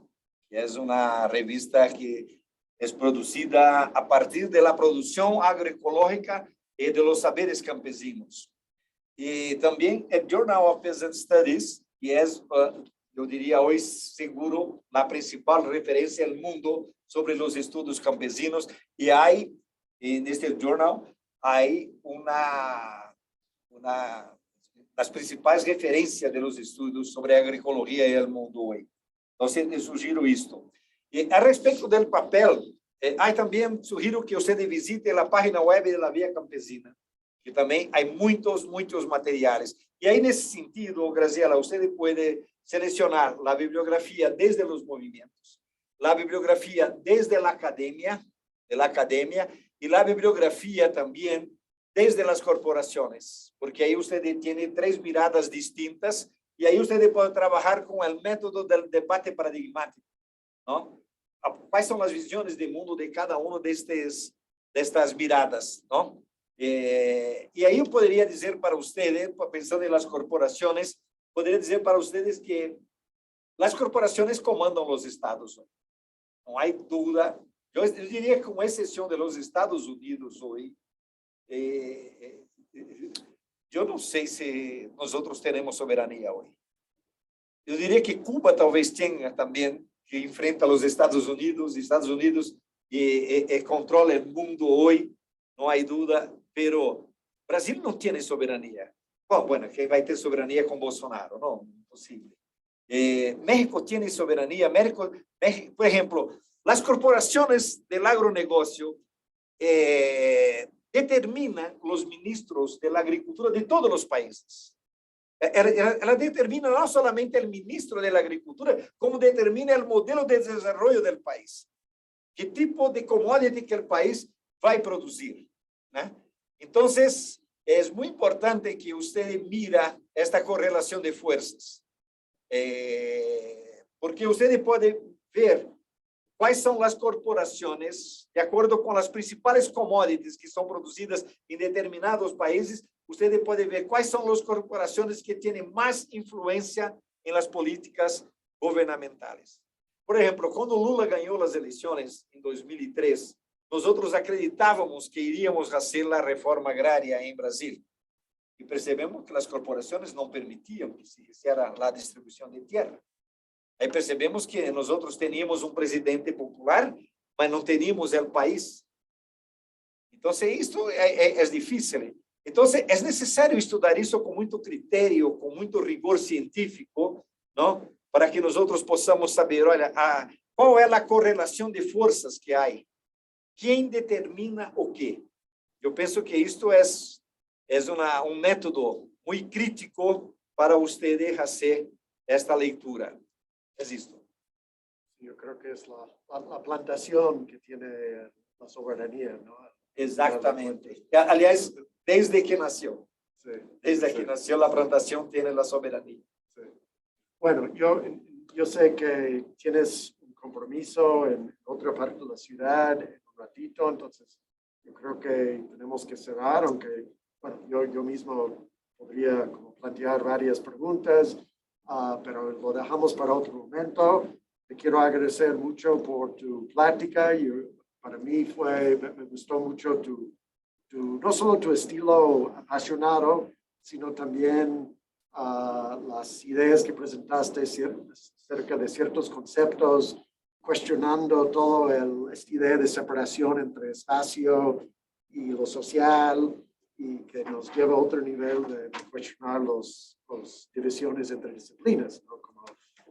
que es una revista que es producida a partir de la producción agroecológica y de los saberes campesinos. Y también el Journal of Peasant Studies, que es, yo diría hoy seguro, la principal referencia del mundo sobre los estudios campesinos. Y hay, en este journal, hay las principales referencias de los estudios sobre agroecología en el mundo hoy. Entonces, les sugiero esto. Y a respecto del papel, hay también, sugiero que usted visite la página web de la Vía Campesina, que también hay muchos materiales. Y ahí, en ese sentido, Graciela, usted puede seleccionar la bibliografía desde los movimientos, la bibliografía desde la academia, y la bibliografía también desde las corporaciones, porque ahí usted tiene 3 miradas distintas y ahí usted puede trabajar con el método del debate paradigmático, ¿no? ¿Cuáles son las visiones de mundo de cada uno de estas miradas, ¿no? Y ahí yo podría decir para ustedes, pensando en las corporaciones, podría decir para ustedes que las corporaciones comandan los estados hoy. No hay duda. Yo diría que con excepción de los Estados Unidos hoy, yo no sé si nosotros tenemos soberanía hoy. Yo diría que Cuba tal vez tenga también, que enfrenta a los Estados Unidos y controla el mundo hoy, no hay duda, pero Brasil no tiene soberanía. Bueno, que va a tener soberanía con Bolsonaro, no, imposible. México tiene soberanía. México, por ejemplo, las corporaciones del agronegocio determinan los ministros de la agricultura de todos los países. Ela determina no solamente el ministro de la agricultura, como determina el modelo de desarrollo del país. ¿Qué tipo de commodity que el país va a producir? ¿No? Entonces, es muy importante que usted mira esta correlación de fuerzas. Porque usted puede ver cuáles son las corporaciones, de acuerdo con las principales commodities que son producidas en determinados países, usted puede ver cuáles son las corporaciones que tienen más influencia en las políticas gubernamentales. Por ejemplo, cuando Lula ganó las elecciones en 2003, nosotros acreditábamos que iríamos a hacer la reforma agraria en Brasil. Y percebemos que las corporaciones no permitían que se hiciera la distribución de tierra. Ahí percebemos que nosotros teníamos un presidente popular, pero no teníamos el país. Entonces, esto es difícil. Entonces, es necesario estudiar eso con mucho criterio, con mucho rigor científico, ¿no? Para que nosotros podamos saber, olha, cuál es la correlación de fuerzas que hay. ¿Quién determina o qué? Yo pienso que esto es un método muy crítico para ustedes hacer esta lectura. Es esto. Yo creo que es la plantación que tiene la soberanía, ¿no? Exactamente. Aliás, desde que nació. Sí, Desde sí, que nació la plantación tiene la soberanía. sí. Bueno, yo sé que tienes un compromiso en otra parte de la ciudad en un ratito, entonces yo creo que tenemos que cerrar, aunque, bueno, yo mismo podría como plantear varias preguntas, pero lo dejamos para otro momento. Te quiero agradecer mucho por tu plática. Para mí me gustó mucho no solo tu estilo apasionado, sino también las ideas que presentaste acerca de ciertos conceptos, cuestionando todo esta idea de separación entre espacio y lo social, y que nos lleva a otro nivel de cuestionar las divisiones entre disciplinas, ¿no? Como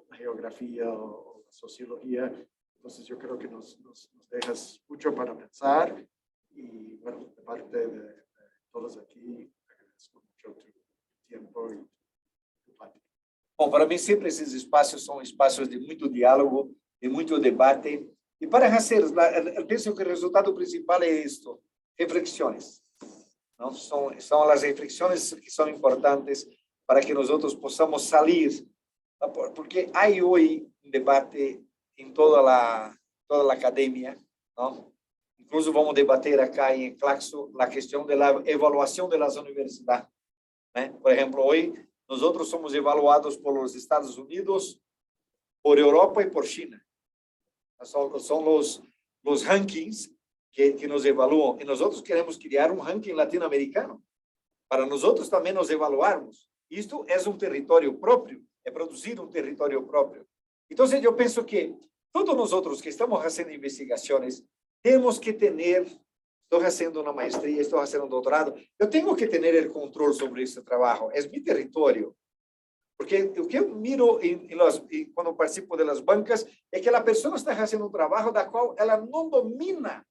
la geografía o la sociología. Entonces yo creo que nos dejas mucho para pensar, y bueno, de parte de todos aquí, agradezco mucho tu tiempo y tu plática. Bom, para mim sempre esses espaços são espaços de muito diálogo, de muito debate. E para hacer, eu penso que o resultado principal é isto: reflexões. Não são as reflexões que são importantes para que nós outros possamos sair, porque há hoje um debate em toda a academia, não? Incluso vamos debater acá em Claxo a questão da avaliação das universidades, né? Por exemplo, hoje nós outros somos evaluados por os Estados Unidos, por Europa e por China. São os rankings que nos evaluam, e nós outros queremos criar um ranking latino-americano para nós outros também nos evaluarmos. Isto é um território próprio, é produzir um território próprio. Então, eu penso que todos nós outros que estamos fazendo investigações temos que ter, estou fazendo uma maestria, estou fazendo um doutorado, eu tenho que ter o controle sobre esse trabalho, é meu território. Porque o que eu miro quando participo das bancas é que a pessoa está fazendo um trabalho da qual ela não domina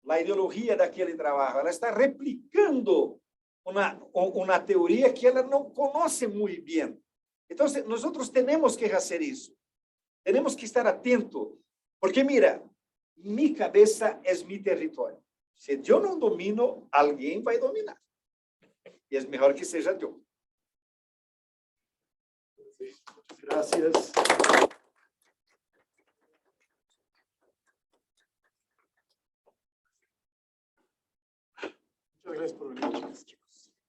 a ideologia daquele trabalho, ela está replicando uma teoria que ela não conhece muito bem. Então, nós temos que fazer isso. Temos que estar atentos, porque, mira, minha cabeça é meu território. Se eu não domino, alguém vai dominar. E é melhor que seja eu. Gracias. Muchas gracias por venir.